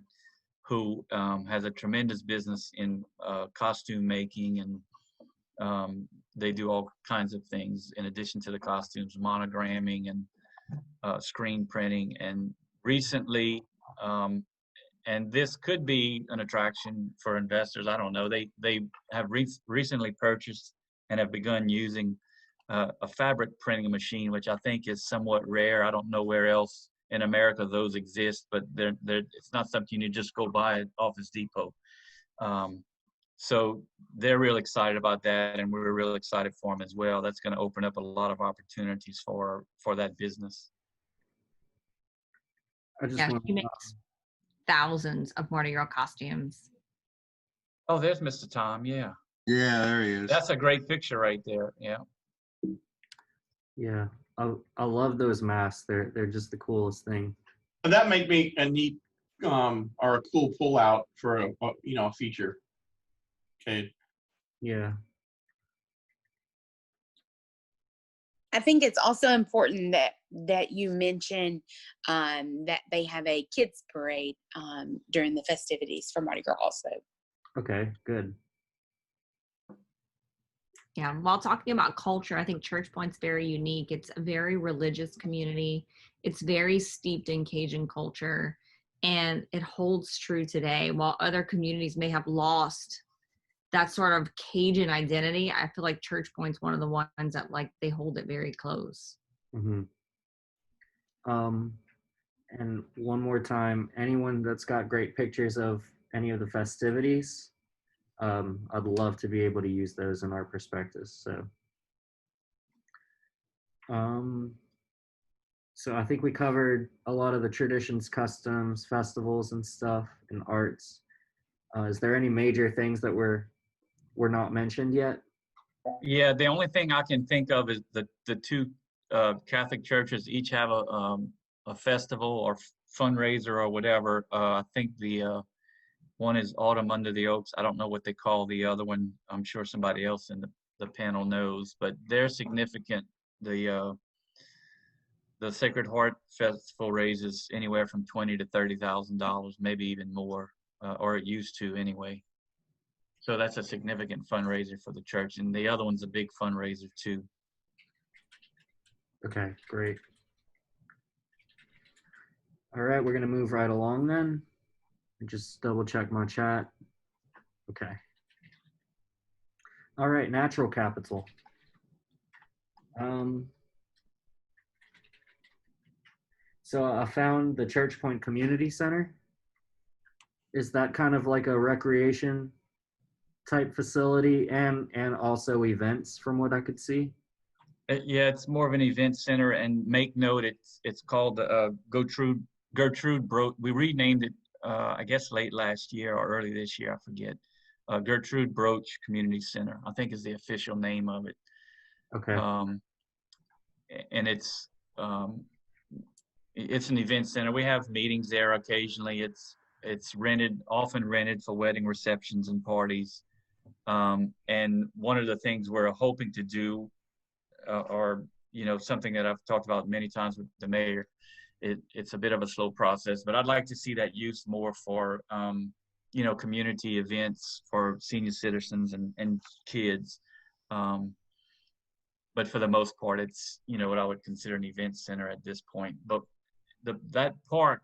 who has a tremendous business in costume making, and they do all kinds of things in addition to the costumes, monogramming and screen printing. And recently, and this could be an attraction for investors, I don't know, they have recently purchased and have begun using a fabric printing machine, which I think is somewhat rare. I don't know where else in America those exist, but it's not something you just go buy at Office Depot. So they're real excited about that, and we're real excited for them as well. That's going to open up a lot of opportunities for that business. I just Yeah, want she makes thousands of Mardi Gras costumes. Oh, there's Mr. Tom. Yeah. Yeah, there he is. That's a great picture right there. Yeah. yeah, I love those masks. They're just the coolest thing. And that make me a neat or a cool pullout for a feature. Okay. Yeah. I think it's also important that you mention that they have a kids parade during the festivities for Mardi Gras also. Okay, good. Yeah, while talking about culture, I think Church Point's very unique. It's a very religious community. It's very steeped in Cajun culture, and it holds true today. While other communities may have lost that sort of Cajun identity, I feel like Church Point's one of the ones that they hold it very close. Mm-hmm. And one more time, anyone that's got great pictures of any of the festivities, I'd love to be able to use those in our prospectus. So I think we covered a lot of the traditions, customs, festivals, and stuff, and arts. Is there any major things that were not mentioned yet? Yeah, the only thing I can think of is the two Catholic churches each have a festival or fundraiser or whatever. I think the one is Autumn Under the Oaks. I don't know what they call the other one. I'm sure somebody else in the panel knows, but they're significant. The the Sacred Heart Festival raises anywhere from $20,000 to $30,000, maybe even more, or it used to anyway. So that's a significant fundraiser for the church, and the other one's a big fundraiser too. Okay, great. All right, we're gonna move right along then. Just double check my chat. Okay. All right, natural capital. So I found the Church Point Community Center. Is that kind of like a recreation type facility and also events from what I could see? Yeah, it's more of an event center, and make note, it's called Gertrude Broach. We renamed it, I guess late last year or early this year, I forget. Gertrude Broach Community Center, I think is the official name of it. Okay. And it's an event center. We have meetings there occasionally. It's often rented for wedding receptions and parties. And one of the things we're hoping to do, or something that I've talked about many times with the mayor, it's a bit of a slow process, but I'd like to see that used more for community events for senior citizens and kids. But for the most part, it's what I would consider an event center at this point. But that park,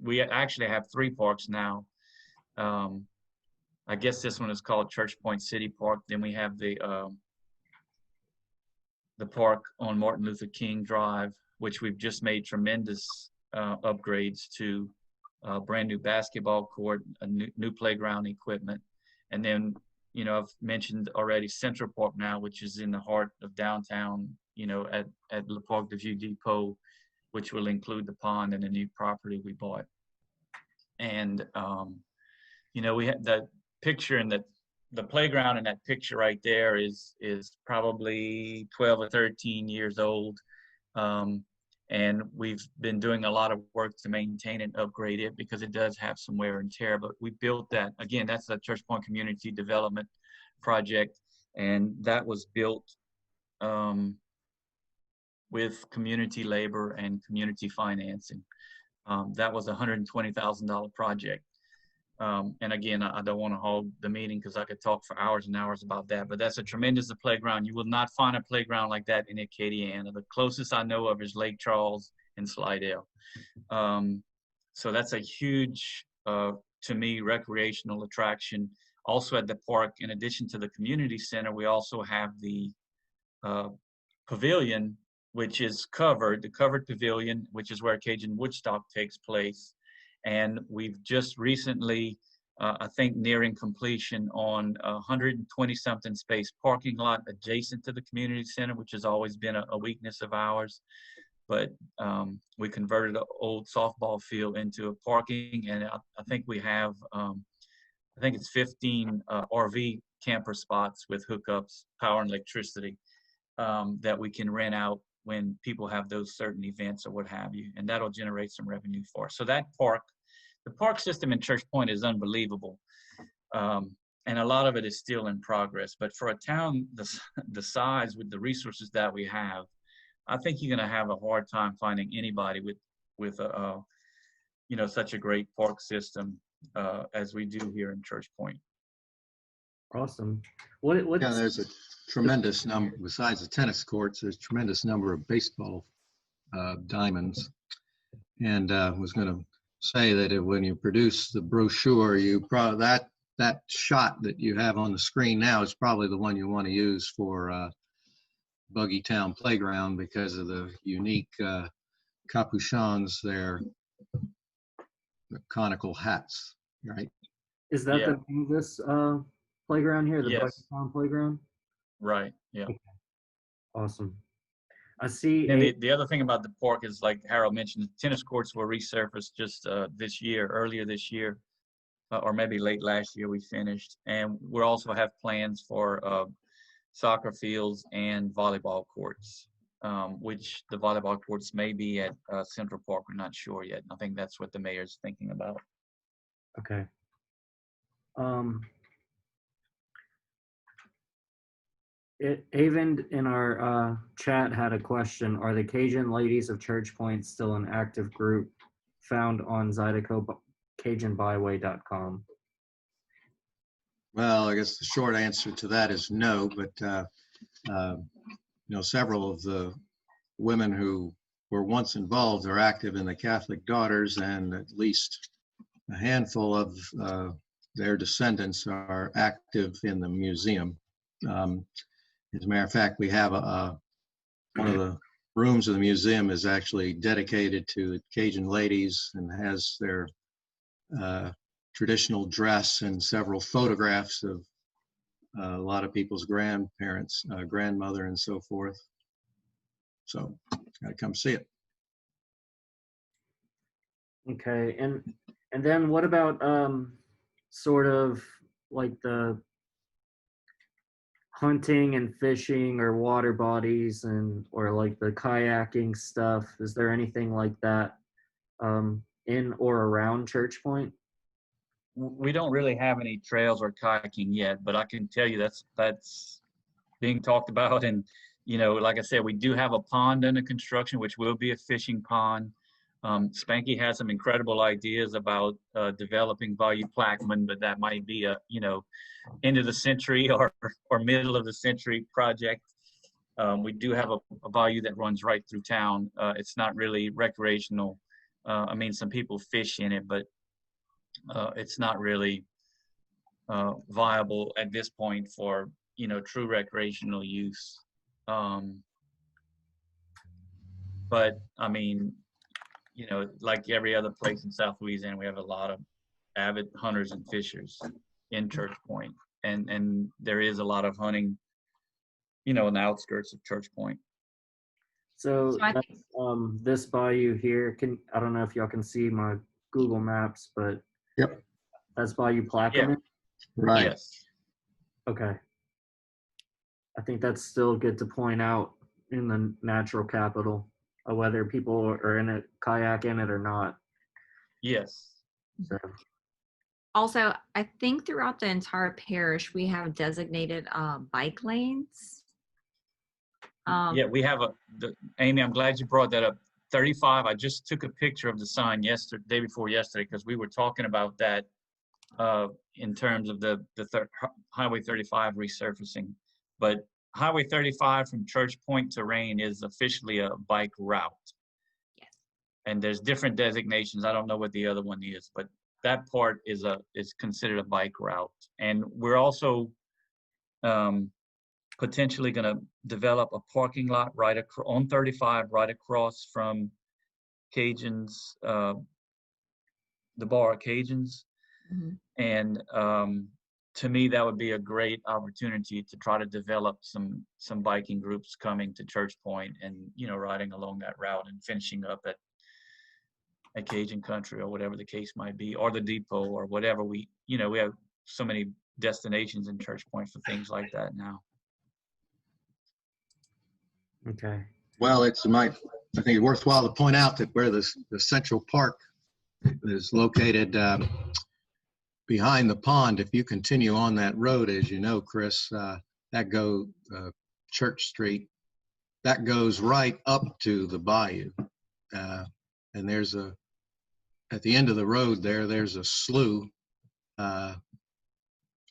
we actually have 3 parks now. I guess this one is called Church Point City Park. Then we have the park on Martin Luther King Drive, which we've just made tremendous upgrades to. Brand new basketball court, a new playground equipment. And then, I've mentioned already Central Park now, which is in the heart of downtown, at Le Parc de Vieux Depot, which will include the pond and the new property we bought. And, we had that picture, and the playground in that picture right there is probably 12 or 13 years old. And we've been doing a lot of work to maintain and upgrade it because it does have some wear and tear. But we built that, again, that's a Church Point Community Development Project. And that was built with community labor and community financing. That was a $120,000 project. And again, I don't want to hog the meeting because I could talk for hours and hours about that, but that's a tremendous playground. You will not find a playground like that in Acadiana. The closest I know of is Lake Charles and Slidell. So that's a huge, to me, recreational attraction. Also at the park, in addition to the community center, we also have the pavilion, which is the covered pavilion, which is where Cajun Woodstock takes place. And we've just recently, I think, nearing completion on a 120-something space parking lot adjacent to the community center, which has always been a weakness of ours. But we converted an old softball field into a parking, and I think we have, I think it's 15 RV camper spots with hookups, power and electricity that we can rent out when people have those certain events or what have you, and that'll generate some revenue for us. So that park, the park system in Church Point is unbelievable, and a lot of it is still in progress. But for a town the size with the resources that we have, I think you're going to have a hard time finding anybody with such a great park system as we do here in Church Point. Awesome. Yeah, there's a tremendous number, besides the tennis courts, there's a tremendous number of baseball diamonds. And was going to say that when you produce the brochure, you probably that shot that you have on the screen now is probably the one you want to use for Buggy Town Playground because of the unique capuchons there, the conical hats, right? Is that the name of this playground here, the Yes. Bucky Town Playground? Right, yeah. Okay. Awesome. I see. And the other thing about the park is, like Harold mentioned, the tennis courts were resurfaced just earlier this year, or maybe late last year we finished. And we also have plans for soccer fields and volleyball courts, which the volleyball courts may be at Central Park. We're not sure yet. I think that's what the mayor's thinking about. Okay. Avon in our chat had a question. Are the Cajun Ladies of Church Point still an active group found on ZydecoCajunByway.com? Well, I guess the short answer to that is no, but several of the women who were once involved are active in the Catholic Daughters, and at least a handful of their descendants are active in the museum. As a matter of fact, we have one of the rooms of the museum is actually dedicated to Cajun ladies and has their traditional dress and several photographs of a lot of people's grandparents, grandmother, and so forth. So, gotta come see it. Okay, and then what about sort of like the hunting and fishing or water bodies or like the kayaking stuff? Is there anything like that in or around Church Point? We don't really have any trails or kayaking yet, but I can tell you that's being talked about. And like I said, we do have a pond under construction, which will be a fishing pond. Spanky has some incredible ideas about developing Bayou Plaquemine, but that might be a end of the century or middle of the century project. We do have a bayou that runs right through town. It's not really recreational. I mean, some people fish in it, but it's not really viable at this point for true recreational use. But I mean, like every other place in South Louisiana, we have a lot of avid hunters and fishers in Church Point, and there is a lot of hunting, in the outskirts of Church Point. So that's, this bayou here, I don't know if y'all can see my Google Maps, but Yep. That's Bayou Plaquemine? Yeah. Right. Yes. Okay. I think that's still good to point out in the natural capital, whether people are in it, kayak in it or not. Yes. So. Also, I think throughout the entire parish, we have designated bike lanes. Yeah, we have Amy, I'm glad you brought that up. 35, I just took a picture of the sign day before yesterday, because we were talking about that in terms of the Highway 35 resurfacing. But Highway 35 from Church Point to Rain is officially a bike route. Yes. And there's different designations. I don't know what the other one is, but that part is considered a bike route. And we're also potentially going to develop a parking lot on 35 right across from Cajun's, the bar Cajun's. Mm-hmm. And to me, that would be a great opportunity to try to develop some biking groups coming to Church Point and riding along that route and finishing up at Cajun Country or whatever the case might be, or the depot or whatever. We have so many destinations in Church Point for things like that now. Okay. Well, I think it's worthwhile to point out that where the Central Park is located behind the pond, if you continue on that road, as you know, Chris, Church Street, that goes right up to the bayou. And at the end of the road there's a slough.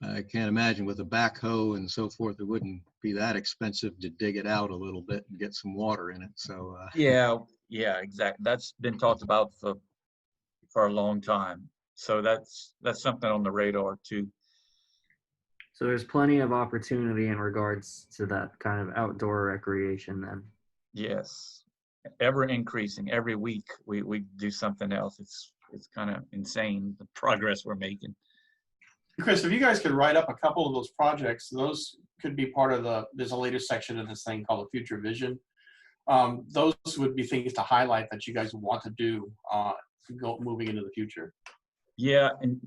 I can't imagine with a backhoe and so forth, it wouldn't be that expensive to dig it out a little bit and get some water in it. So yeah, exactly. That's been talked about for a long time. So that's something on the radar too. So there's plenty of opportunity in regards to that kind of outdoor recreation then. Yes, ever increasing. Every week we do something else. It's kind of insane the progress we're making. Chris, if you guys could write up a couple of those projects, those could be part of there's a later section in this thing called a future vision. Those would be things to highlight that you guys want to do moving into the future. Yeah, and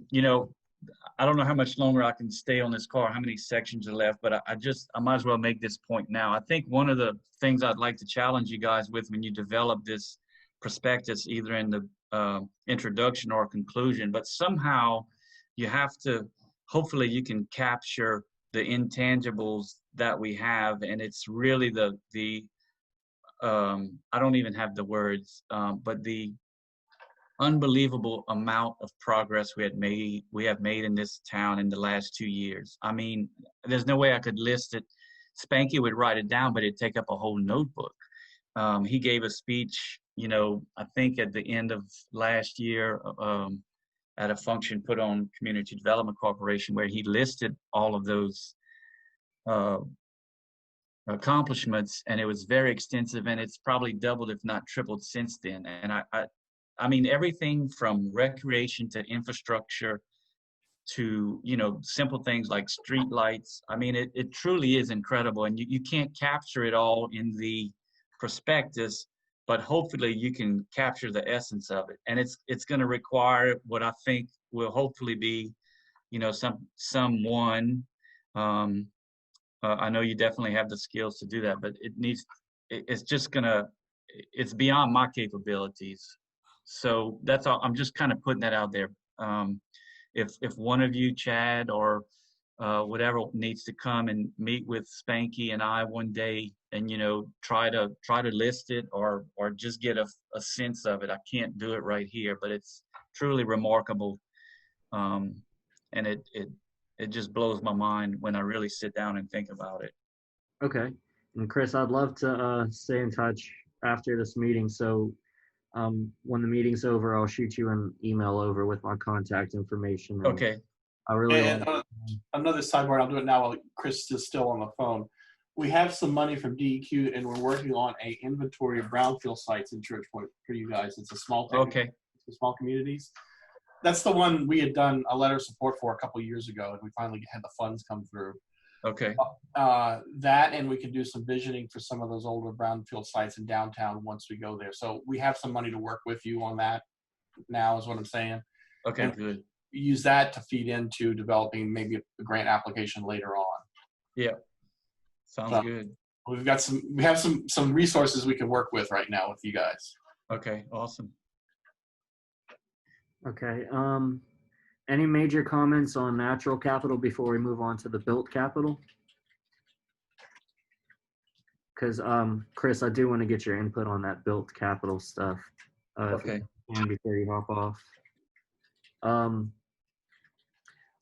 I don't know how much longer I can stay on this call, how many sections are left, but I might as well make this point now. I think one of the things I'd like to challenge you guys with when you develop this prospectus, either in the introduction or conclusion, but somehow you have to, hopefully you can capture intangibles that we have, and it's really the I don't even have the words, but the unbelievable amount of progress we have made in this town in the last 2 years. I mean, there's no way I could list it. Spanky would write it down, but it'd take up a whole notebook. He gave a speech, I think at the end of last year, at a function put on Community Development Corporation, where he listed all of those accomplishments, and it was very extensive, and it's probably doubled, if not tripled, since then. And I mean, everything from recreation to infrastructure to, simple things like street lights. I mean, it truly is incredible, and you can't capture it all in the prospectus, but hopefully you can capture the essence of it. And it's going to require what I think will hopefully be, someone, I know you definitely have the skills to do that, but it's beyond my capabilities. So that's all. I'm just kind of putting that out there. If one of you, Chad, or whatever, needs to come and meet with Spanky and I one day, and try to list it or just get a sense of it. I can't do it right here, but it's truly remarkable, and it just blows my mind when I really sit down and think about it. Okay. And Chris, I'd love to stay in touch after this meeting. So when the meeting's over, I'll shoot you an email over with my contact information. Okay. I really And another sidebar, I'll do it now while Chris is still on the phone. We have some money from DEQ, and we're working on a inventory of brownfield sites in Church Point for you guys. It's a small small communities. That's the one we had done a letter of support for a couple of years ago, and we finally had the funds come through. Okay. That, and we can do some visioning for some of those older brownfield sites in downtown once we go there. So we have some money to work with you on that now, is what I'm saying. Okay, and good. Use that to feed into developing maybe a grant application later on. Yeah, sounds good. We have some resources we can work with right now with you guys. Okay, awesome. Okay. Any major comments on natural capital before we move on to the built capital? Because Chris, I do want to get your input on that built capital stuff. Okay. Before you hop off.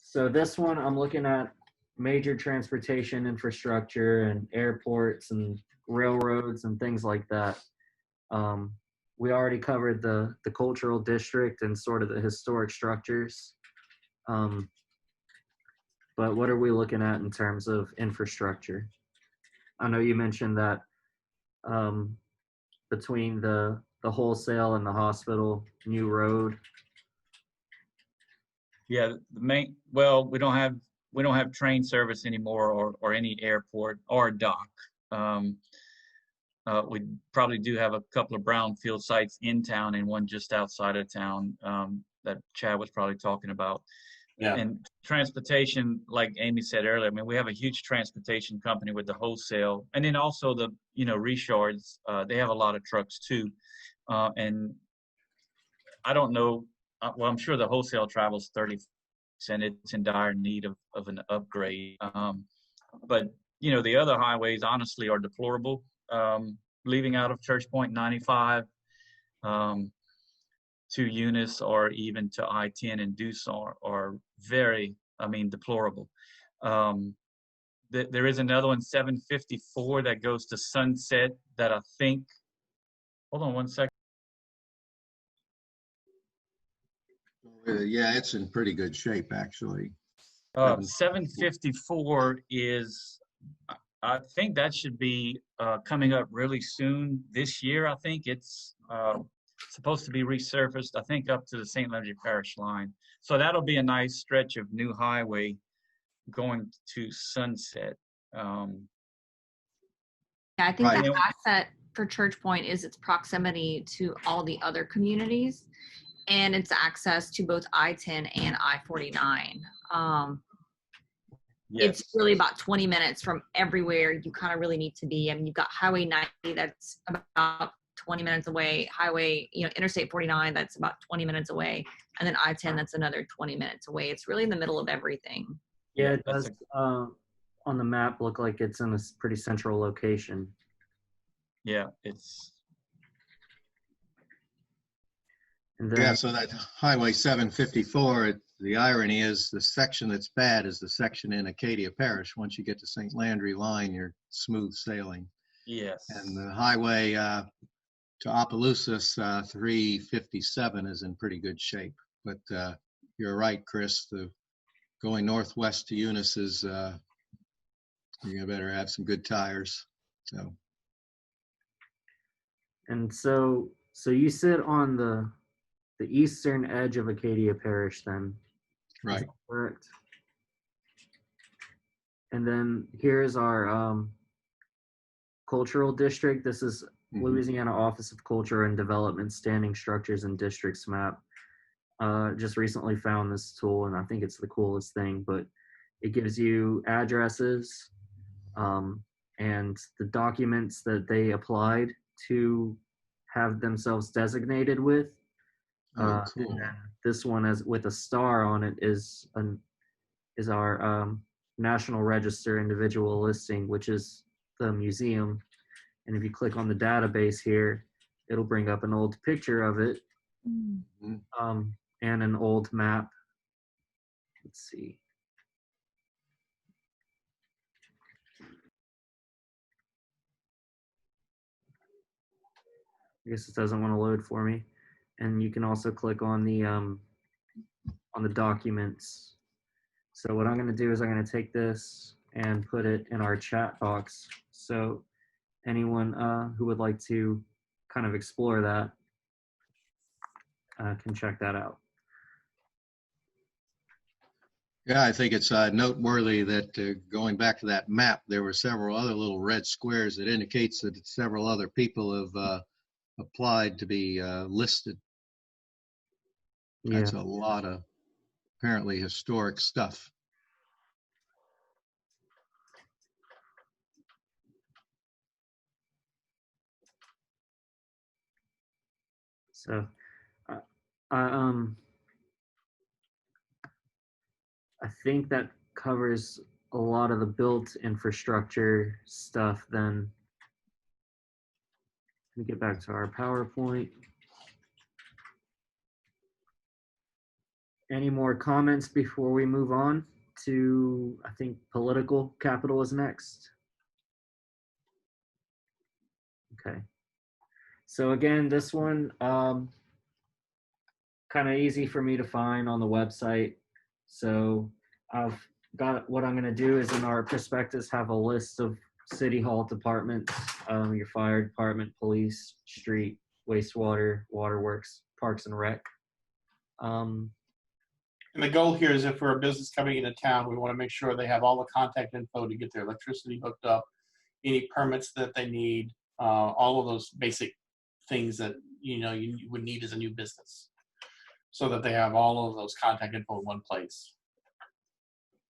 So this one, I'm looking at major transportation infrastructure and airports and railroads and things like that. We already covered the cultural district and sort of the historic structures. But what are we looking at in terms of infrastructure? I know you mentioned that between the wholesale and the hospital, new road. Yeah, we don't have train service anymore, or any airport or dock. We probably do have a couple of brownfield sites in town and one just outside of town that Chad was probably talking about. Yeah. And transportation, like Amy said earlier, I mean, we have a huge transportation company with the wholesale, and then also the reshards. They have a lot of trucks too, and I don't know. Well, I'm sure the wholesale travels 30%. It's in dire need of an upgrade. But the other highways honestly are deplorable. Leaving out of Church Point 95 to Eunice, or even to I-10 and Deuce are very, deplorable. There is another one, 754, that goes to Sunset, that I think, hold on one second. Yeah, it's in pretty good shape, actually. 754 is, I think that should be coming up really soon this year. I think it's supposed to be resurfaced, I think, up to the St. Leonard Parish line. So that'll be a nice stretch of new highway going to Sunset. Yeah, I think Right. the asset for Church Point is its proximity to all the other communities and its access to both I-10 and I-49. Yes. It's really about 20 minutes from everywhere you kind of really need to be. I mean, you've got Highway 90 that's about 20 minutes away, Interstate 49 that's about 20 minutes away, and then I-10 that's another 20 minutes away. It's really in the middle of everything. Yeah, it does. on the map look like it's in a pretty central location. Yeah, it's, And then Yeah, so that Highway 754, the irony is the section that's bad is the section in Acadia Parish. Once you get to St. Landry line, you're smooth sailing. yes. And the highway to Opelousas, 357 is in pretty good shape. But you're right, Chris, the going northwest to Eunice is, you better have some good tires. so you sit on the eastern edge of Acadia Parish then. Is Right. that correct? And then here's our cultural district. This is Mhm. Louisiana Office of Culture and Development Standing Structures and Districts map. Just recently found this tool and I think it's the coolest thing, but it gives you addresses and the documents that they applied to have themselves designated with. Oh, And cool. then this one as with a star on it is our National Register individual listing, which is the museum. And if you click on the database here, it'll bring up an old picture of it and an old map. Let's see. I guess it doesn't want to load for me. And you can also click on the documents. So what I'm going to do is I'm going to take this and put it in our chat box. So anyone who would like to kind of explore that can check that out. Yeah, I think it's noteworthy that going back to that map, there were several other little red squares that indicates that several other people have applied to be listed. Yeah. That's a lot of apparently historic stuff. So I think that covers a lot of the built infrastructure stuff. Then let me get back to our PowerPoint. Any more comments before we move on to, I think, political capital is next. Okay. So again, this one, kind of easy for me to find on the website. So I've got, what I'm going to do is in our prospectus have a list of city hall departments, your fire department, police, street, wastewater, waterworks, parks and rec. And the goal here is if we're a business coming into town, we want to make sure they have all the contact info to get their electricity hooked up, any permits that they need, all of those basic things that you would need as a new business, so that they have all of those contact info in one place.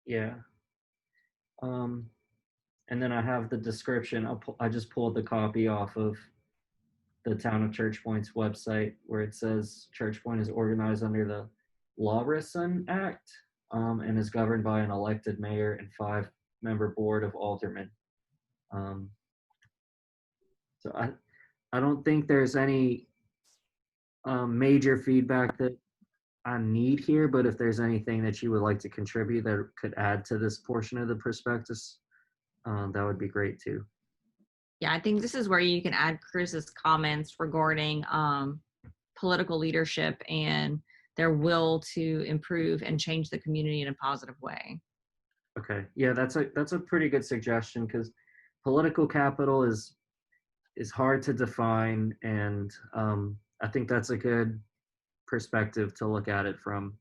Yeah. And then I have the description. I just pulled the copy off of the Town of Church Point's website where it says Church Point is organized under the Lawrison Act and is governed by an elected mayor and 5-member board of aldermen. So I don't think there's any major feedback that I need here, but if there's anything that you would like to contribute that could add to this portion of the prospectus, that would be great too. Yeah, I think this is where you can add Chris's comments regarding political leadership and their will to improve and change the community in a positive way. Okay, yeah, that's a pretty good suggestion because political capital is hard to define, and I think that's a good perspective to look at it from.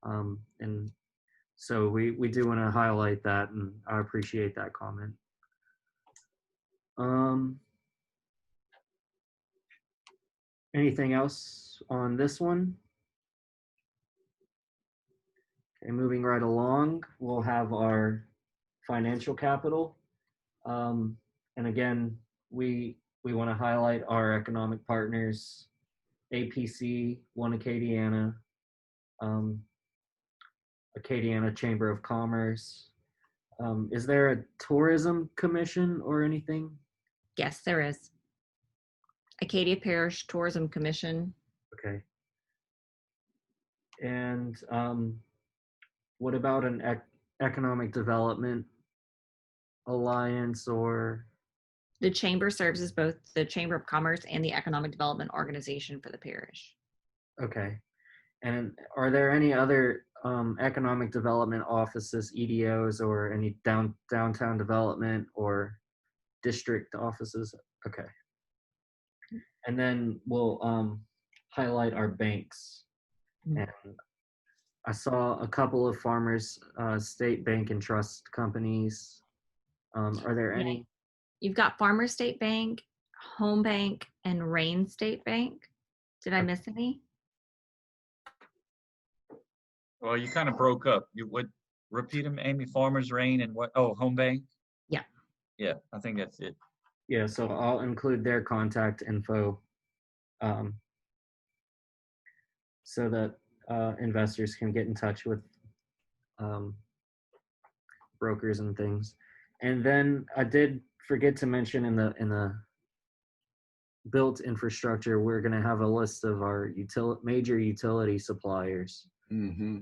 And so we do want to highlight that, and I appreciate that comment. Anything else on this one? Okay, moving right along, we'll have our financial capital. And again, we want to highlight our economic partners, APC, One Acadiana, Acadiana Chamber of Commerce, Is there a tourism commission or anything? Yes, there is. Acadia Parish Tourism Commission. Okay. And what about an economic development alliance or? The chamber serves as both the Chamber of Commerce and the Economic Development Organization for the parish. Okay. And are there any other economic development offices, EDOs, or any downtown development or district offices? Okay. And then we'll highlight our banks. Mhm. And I saw a couple of Farmers State Bank and Trust companies. Are there Yeah. any? You've got Farmers State Bank, Home Bank, and Rain State Bank. Did I miss any? Well, you kind of broke up. You would repeat them, Amy? Farmers, Rain, and what? Oh, Home Bank? Yeah. Yeah, I think that's it. Yeah, so I'll include their contact info so that investors can get in touch with brokers and things. And then I did forget to mention in the built infrastructure, we're going to have a list of our major utility suppliers. Mm-hmm.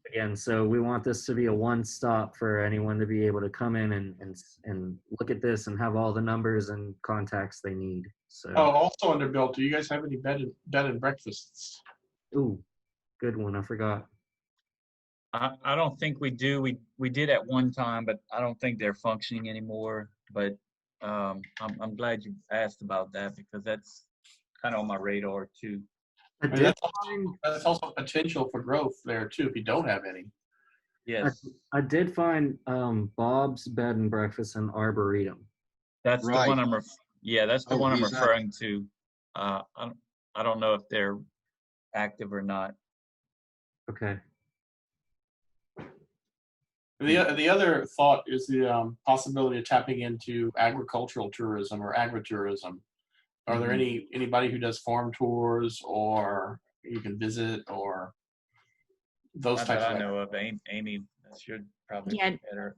Again, so we want this to be a one-stop for anyone to be able to come in and look at this and have all the numbers and contacts they need. So, Oh, also under built, do you guys have any bed and breakfasts? ooh, good one. I forgot. I don't think we do. We did at one time, but I don't think they're functioning anymore. But I'm glad you asked about that because that's kind of on my radar too. I mean, did That's also potential for growth there too, if you don't have any. Yes, I did find Bob's Bed and Breakfast in Arboretum. that's the one I'm. Yeah, that's the Oh, one I'm he's not- referring to. I don't know if they're active or not. Okay. The other thought is the possibility of tapping into agricultural tourism or agritourism. Are there anybody who does farm tours or you can visit or those Not types that of I know of. Amy should probably Yeah. be better.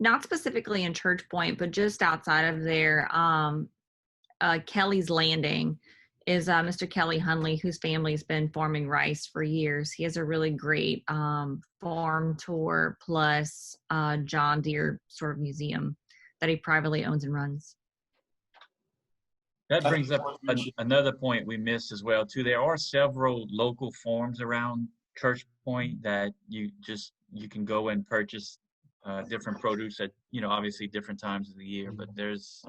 Not specifically in Church Point, but just outside of there. Kelly's Landing is Mr. Kelly Hunley, whose family's been farming rice for years. He has a really great farm tour plus John Deere sort of museum that he privately owns and runs. That That's brings up what we should- another point we missed as well too. There are several local farms around Church Point that you can go and purchase different produce at obviously different times of the year. But there's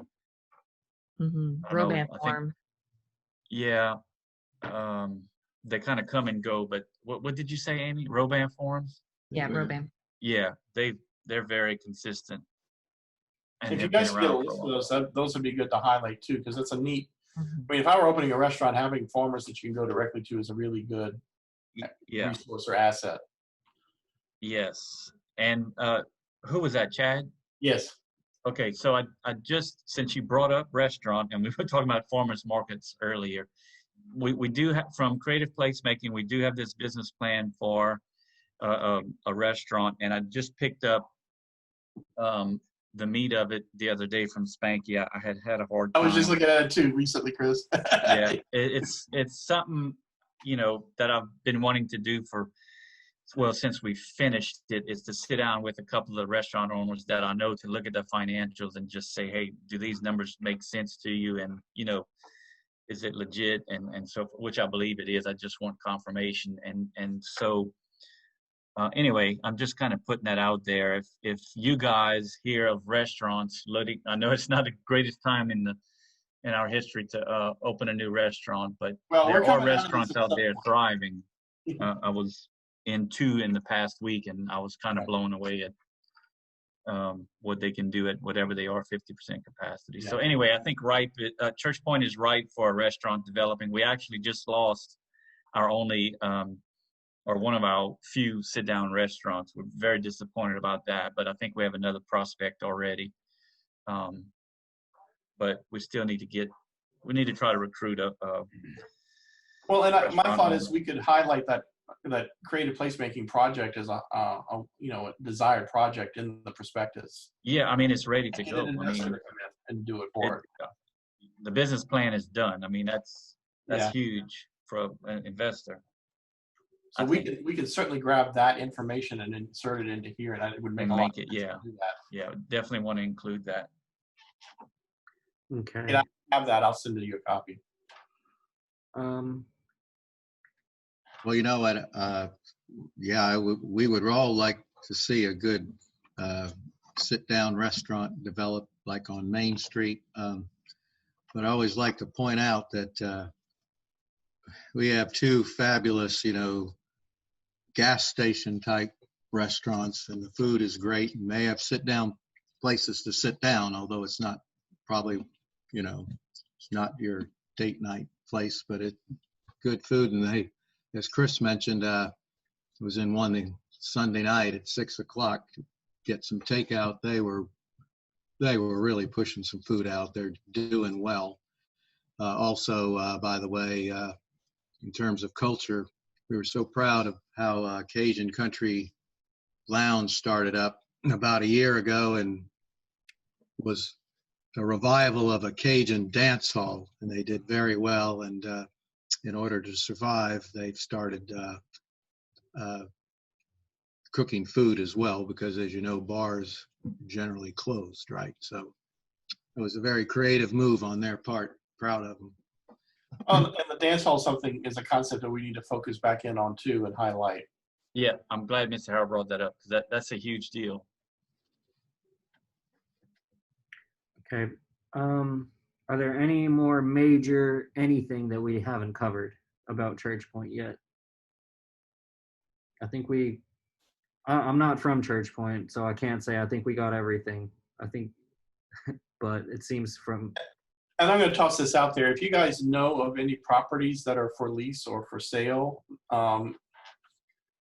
Mm-hmm. I don't know, Roban I think- Farm. yeah, they kind of come and go. But what did you say, Amy? Roban Farms? Yeah, Roban. Yeah, they're very consistent. And If you have been guys can get a around for list a of while. those would be good to highlight too, because it's a neat. Mhm. I mean, if I were opening a restaurant, having farmers that you can go directly to is a really good Yeah. resource or asset. Yes. And who was that, Chad? Yes. Okay, so I just, since you brought up restaurant and we were talking about farmers markets earlier, we do have, from Creative Placemaking, we do have this business plan for a restaurant, and I just picked up the meat of it the other day from Spanky. I had a hard I time. was just looking at it too recently, Chris. Yeah, it's something that I've been wanting to do since we finished it, is to sit down with a couple of restaurant owners that I know to look at the financials and just say, hey, do these numbers make sense to you? And, is it legit? And so, which I believe it is. I just want confirmation. And so, anyway, I'm just kind of putting that out there. If you guys hear of restaurants, I know it's not the greatest time in our history to open a new restaurant, but Well, we're there are coming out of this restaurants at out some there point. thriving. I was in 2 in the past week, and I was kind of blown away at what they can do at whatever they are, 50% capacity. So anyway, I think Church Point is ripe for a restaurant developing. We actually just lost our only or one of our few sit-down restaurants. We're very disappointed about that, but I think we have another prospect already. But we still need to try to recruit Well, and my restaurant thought is owner. we could highlight that that creative placemaking project is a you know, a desired project in the prospectus. Yeah, I mean, it's ready to Get go. an I investor mean, to come in and do it for it. the business plan is done. I mean, that's Yeah. huge for an investor. So I think we can certainly grab that information and insert it into here, and it would make and a lot make it, of sense yeah, to do that. yeah, definitely want to include that. Okay. And I have that. I'll send you a copy. Well, you know what, yeah, we would all like to see a good sit-down restaurant developed like on Main Street. But I always like to point out that we have two fabulous, you know, gas station type restaurants, and the food is great, and they have sit-down places to sit down, although it's not probably, you know, it's not your date night place, but it's good food. And they, as Chris mentioned, was in one Sunday night at 6 o'clock to get some takeout. They were really pushing some food out. They're doing well. Also, by the way, in terms of culture, we were so proud of how Cajun Country Lounge started up about a year ago and was a revival of a Cajun dance hall, and they did very well. And in order to survive, they've started cooking food as well, because as you know, bars generally closed, right? So it was a very creative move on their part. Proud of them. And the dance hall is a concept that we need to focus back in on too and highlight. Yeah, I'm glad Mr. Harold brought that up, because that's a huge deal. Okay. Are there any more major anything that we haven't covered about Church Point yet? I think I'm not from Church Point, so I can't say I think we got everything. I think, but it seems from. And I'm going to toss this out there. If you guys know of any properties that are for lease or for sale,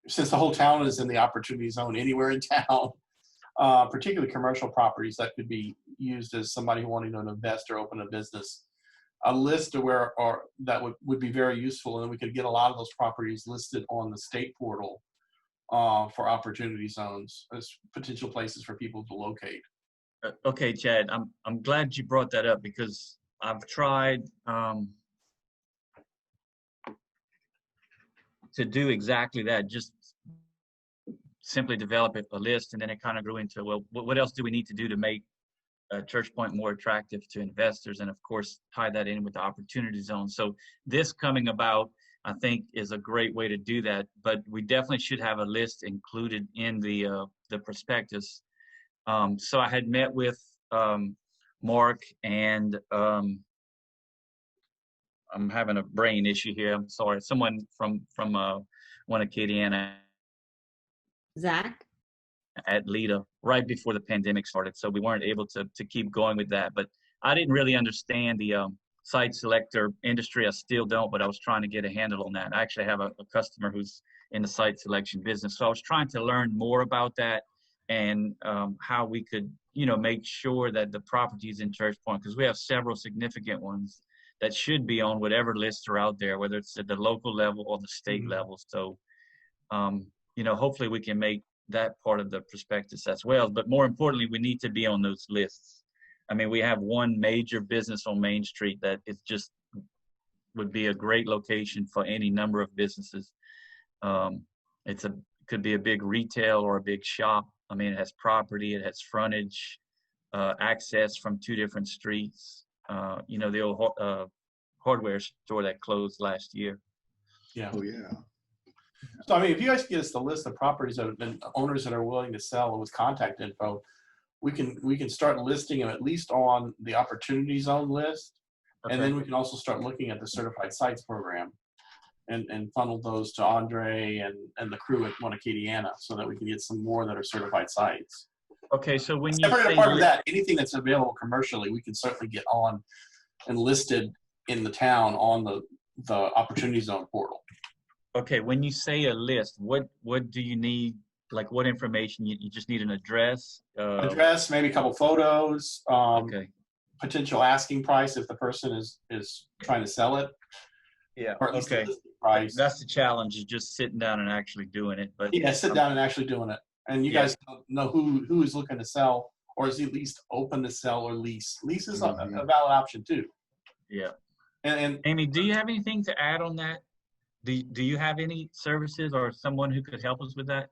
since the whole town is in the opportunity zone anywhere in town, particularly commercial properties that could be used as somebody wanting to invest or open a business, a list of where or that would be very useful, and we could get a lot of those properties listed on the state portal for opportunity zones as potential places for people to locate. Okay, Chad, I'm glad you brought that up, because I've tried to do exactly that, just simply develop a list, and then it kind of grew into, well, what else do we need to do to make Church Point more attractive to investors, and of course tie that in with the opportunity zone. So this coming about, I think, is a great way to do that, but we definitely should have a list included in the prospectus. So I had met with Mark, and I'm having a brain issue here. I'm sorry. Someone from one Acadiana. Zach? At Lita right before the pandemic started, so we weren't able to keep going with that. But I didn't really understand the site selector industry. I still don't, but I was trying to get a handle on that. I actually have a customer who's in the site selection business, so I was trying to learn more about that and how we could, you know, make sure that the properties in Church Point, because we have several significant ones that should be on whatever lists are out there, whether it's at the local level or the state level. So, you know, hopefully we can make that part of the prospectus as well. But more importantly, we need to be on those lists. I mean, we have one major business on Main Street that it just would be a great location for any number of businesses. Could be a big retail or a big shop. I mean, it has property, it has frontage, access from 2 different streets. You know, the old hardware store that closed last year. Yeah. Oh, yeah. So, I mean, if you guys get us the list of properties that have been owners that are willing to sell with contact info, we can start listing them at least on the opportunity zone list. Okay. And then we can also start looking at the certified sites program and funnel those to Andre and the crew at One Acadiana, so that we can get some more that are certified sites. Okay, so when you Separate say apart of that, anything that's available commercially, we can certainly get on and listed in the town on the opportunity zone portal. okay, when you say a list, what do you need? Like, what information? You just need an address? Address, maybe a couple photos, Okay. potential asking price if the person is trying to sell it, Yeah. or at least a Okay. listing price. That's the challenge, is just sitting down and actually doing it. But Yeah, sit down and actually doing it. And you Yeah. guys know who is looking to sell, or is at least open to sell or lease. Lease is a valid option too. yeah. And Amy, do you have anything to add on that? Do you have any services or someone who could help us with that?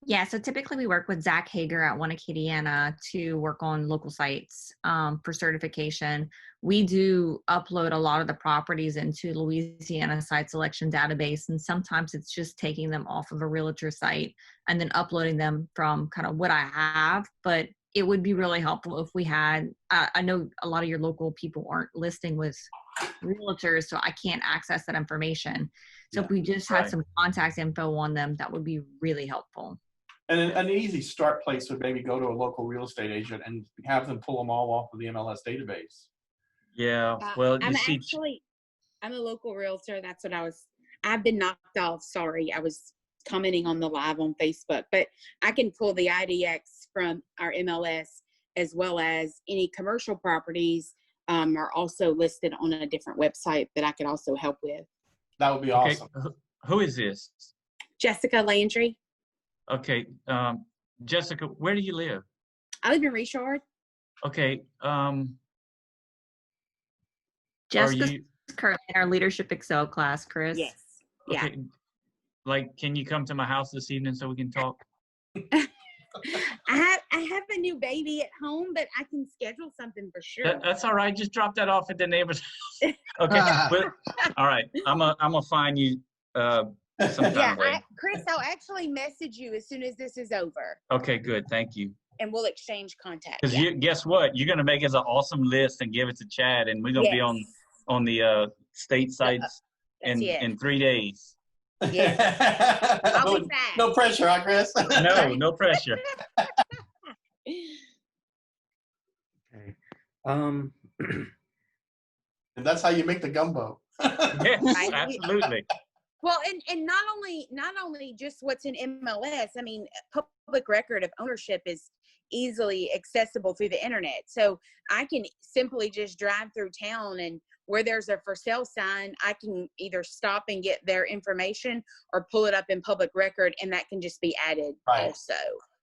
Yeah, so typically we work with Zach Hager at One Acadiana to work on local sites for certification. We do upload a lot of the properties into Louisiana Site Selection Database, and sometimes it's just taking them off of a realtor site and then uploading them from kind of what I have. But it would be really helpful if we had, I know a lot of your local people aren't listing with realtors, so I can't access that information. So if we just had Right. some contact info on them, that would be really helpful. And an easy start place would maybe go to a local real estate agent and have them pull them all off of the MLS database. Yeah. Well, you see, I'm a local realtor. That's what I've been knocked off. Sorry. I was commenting on the live on Facebook, but I can pull the IDX from our MLS, as well as any commercial properties are also listed on a different website that I could also help with. That would be okay, awesome. who is this? Jessica Landry. Okay. Jessica, where do you live? I live in Richard. Okay. Are Jessica's you currently in our Leadership Excel class, Chris. Yes. Yeah. okay? Like, can you come to my house this evening so we can talk? I have a new baby at home, but I can schedule something for sure. That's all right. Just drop that off at the neighbor's house. Okay. Well, all right. I'm gonna find you sometime. Yeah, Chris, I'll actually message you as soon as this is over, Okay, good. Thank you. and we'll exchange contact. Because Yeah. guess what? You're gonna make us an awesome list and give it to Chad, and we're gonna be Yes. on the state sites That's it. in 3 days. I'll be fast. No pressure, huh, Chris? No pressure. Okay. And that's how you make the gumbo. Yes, Right. absolutely. Well, and not only just what's in MLS. I mean, public record of ownership is easily accessible through the internet. So I can simply just drive through town, and where there's a for sale sign, I can either stop and get their information or pull it up in public record, and that can just be added Right. also.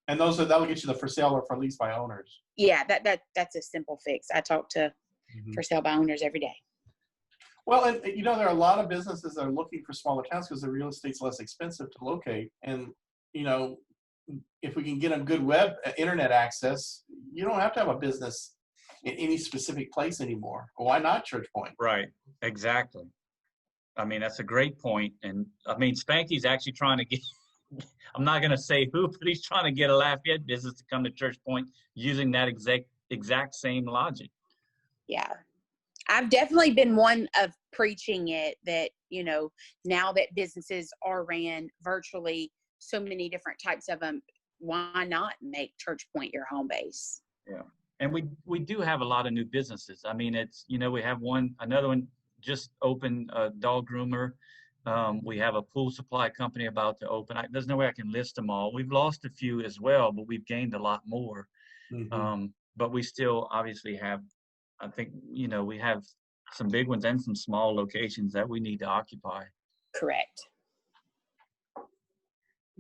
And that'll get you the for sale or for lease by owners. Yeah, that's a simple fix. I talk to for sale by owners every day. Well, and there are a lot of businesses that are looking for smaller towns because the real estate's less expensive to locate. And, if we can get them good internet access, you don't have to have a business in any specific place anymore. Why not Church Point? Right. Exactly. I mean, that's a great point. And I mean, Spanky's actually trying to get, I'm not going to say who, but he's trying to get a Lafayette business to come to Church Point using that exact same logic. Yeah. I've definitely been one of preaching it that, now that businesses are ran virtually, so many different types of them, why not make Church Point your home base? Yeah. And we do have a lot of new businesses. I mean, it's, we have another one just opened, a dog groomer. We have a pool supply company about to open. There's no way I can list them all. We've lost a few as well, but we've gained a lot more. But we still obviously have, I think, we have some big ones and some small locations that we need to occupy. Correct.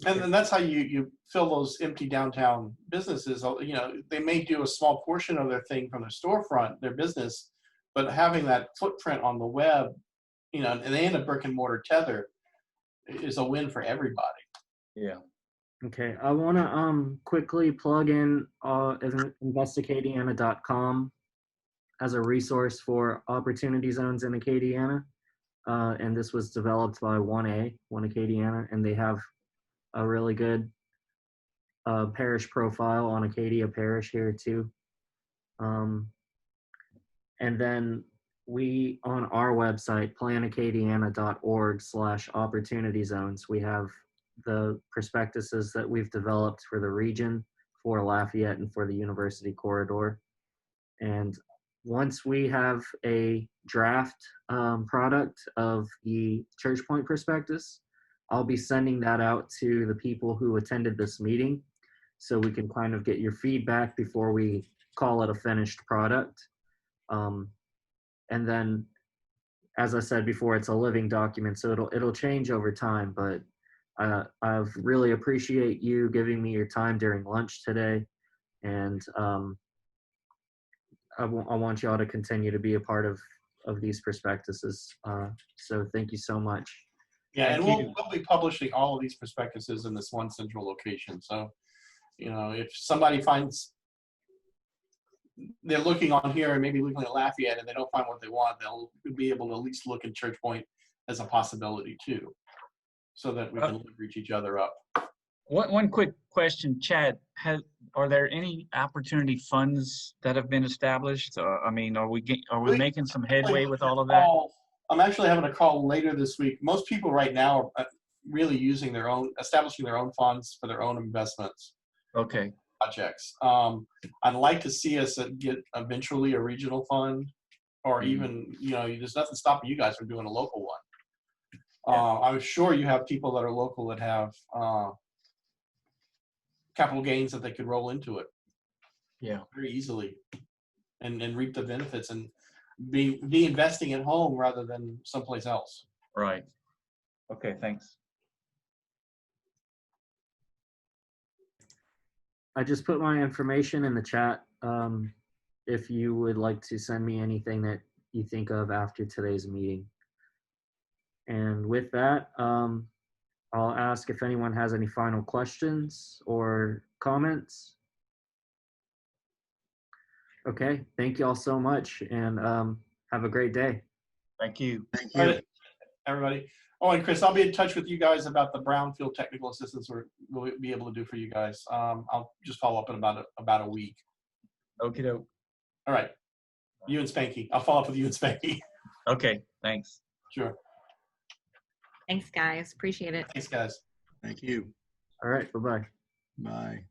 And then that's how you fill those empty downtown businesses. They may do a small portion of their thing from their storefront, their business, but having that footprint on the web, and a brick and mortar tether is a win for everybody. Yeah. Okay, I want to quickly plug in Acadiana.com as a resource for opportunity zones in Acadiana. And this was developed by One Acadiana, and they have a really good parish profile on Acadia Parish here too. And then we, on our website, planacadiana.org/opportunity zones, we have the prospectuses that we've developed for the region, for Lafayette, and for the University Corridor. And once we have a draft product of the Church Point prospectus, I'll be sending that out to the people who attended this meeting, so we can kind of get your feedback before we call it a finished product. And then as I said before, it's a living document, so it'll change over time. But I really appreciate you giving me your time during lunch today, and I want y'all to continue to be a part of these prospectuses. So thank you so much. Yeah, and Thank we'll be publishing all of these prospectuses in this one central location. So, you know, if somebody finds they're looking on here and maybe looking at Lafayette and they don't find what they want, they'll be able to at least look at Church Point as a possibility too, so that we can reach each other up. One quick question, Chad. Are there any opportunity funds that have been established? I mean, are we making some headway with all of that? I'm actually having a call later this week. Most people right now are really using establishing their own funds for their own investments. Okay. Projects. I'd like to see us get eventually a regional fund, or even, you know, there's nothing stopping you guys from doing a local one. I'm sure you have people that are local that have capital gains that they could roll into it. Yeah. Very easily, and reap the benefits and be investing at home rather than someplace else. Right. Okay, thanks. I just put my information in the chat. If you would like to send me anything that you think of after today's meeting. And with that, I'll ask if anyone has any final questions or comments. Okay, thank you all so much, and have a great day. Thank you. Thank you. All right, everybody. Oh, and Chris, I'll be in touch with you guys about the brownfield technical assistance we'll be able to do for you guys. I'll just follow up in about a week. Okie doke. All right. You and Spanky. I'll follow up with you and Spanky. Okay, thanks. Sure. Thanks, guys. Appreciate it. Thanks, guys. Thank you. All right, bye-bye. Bye.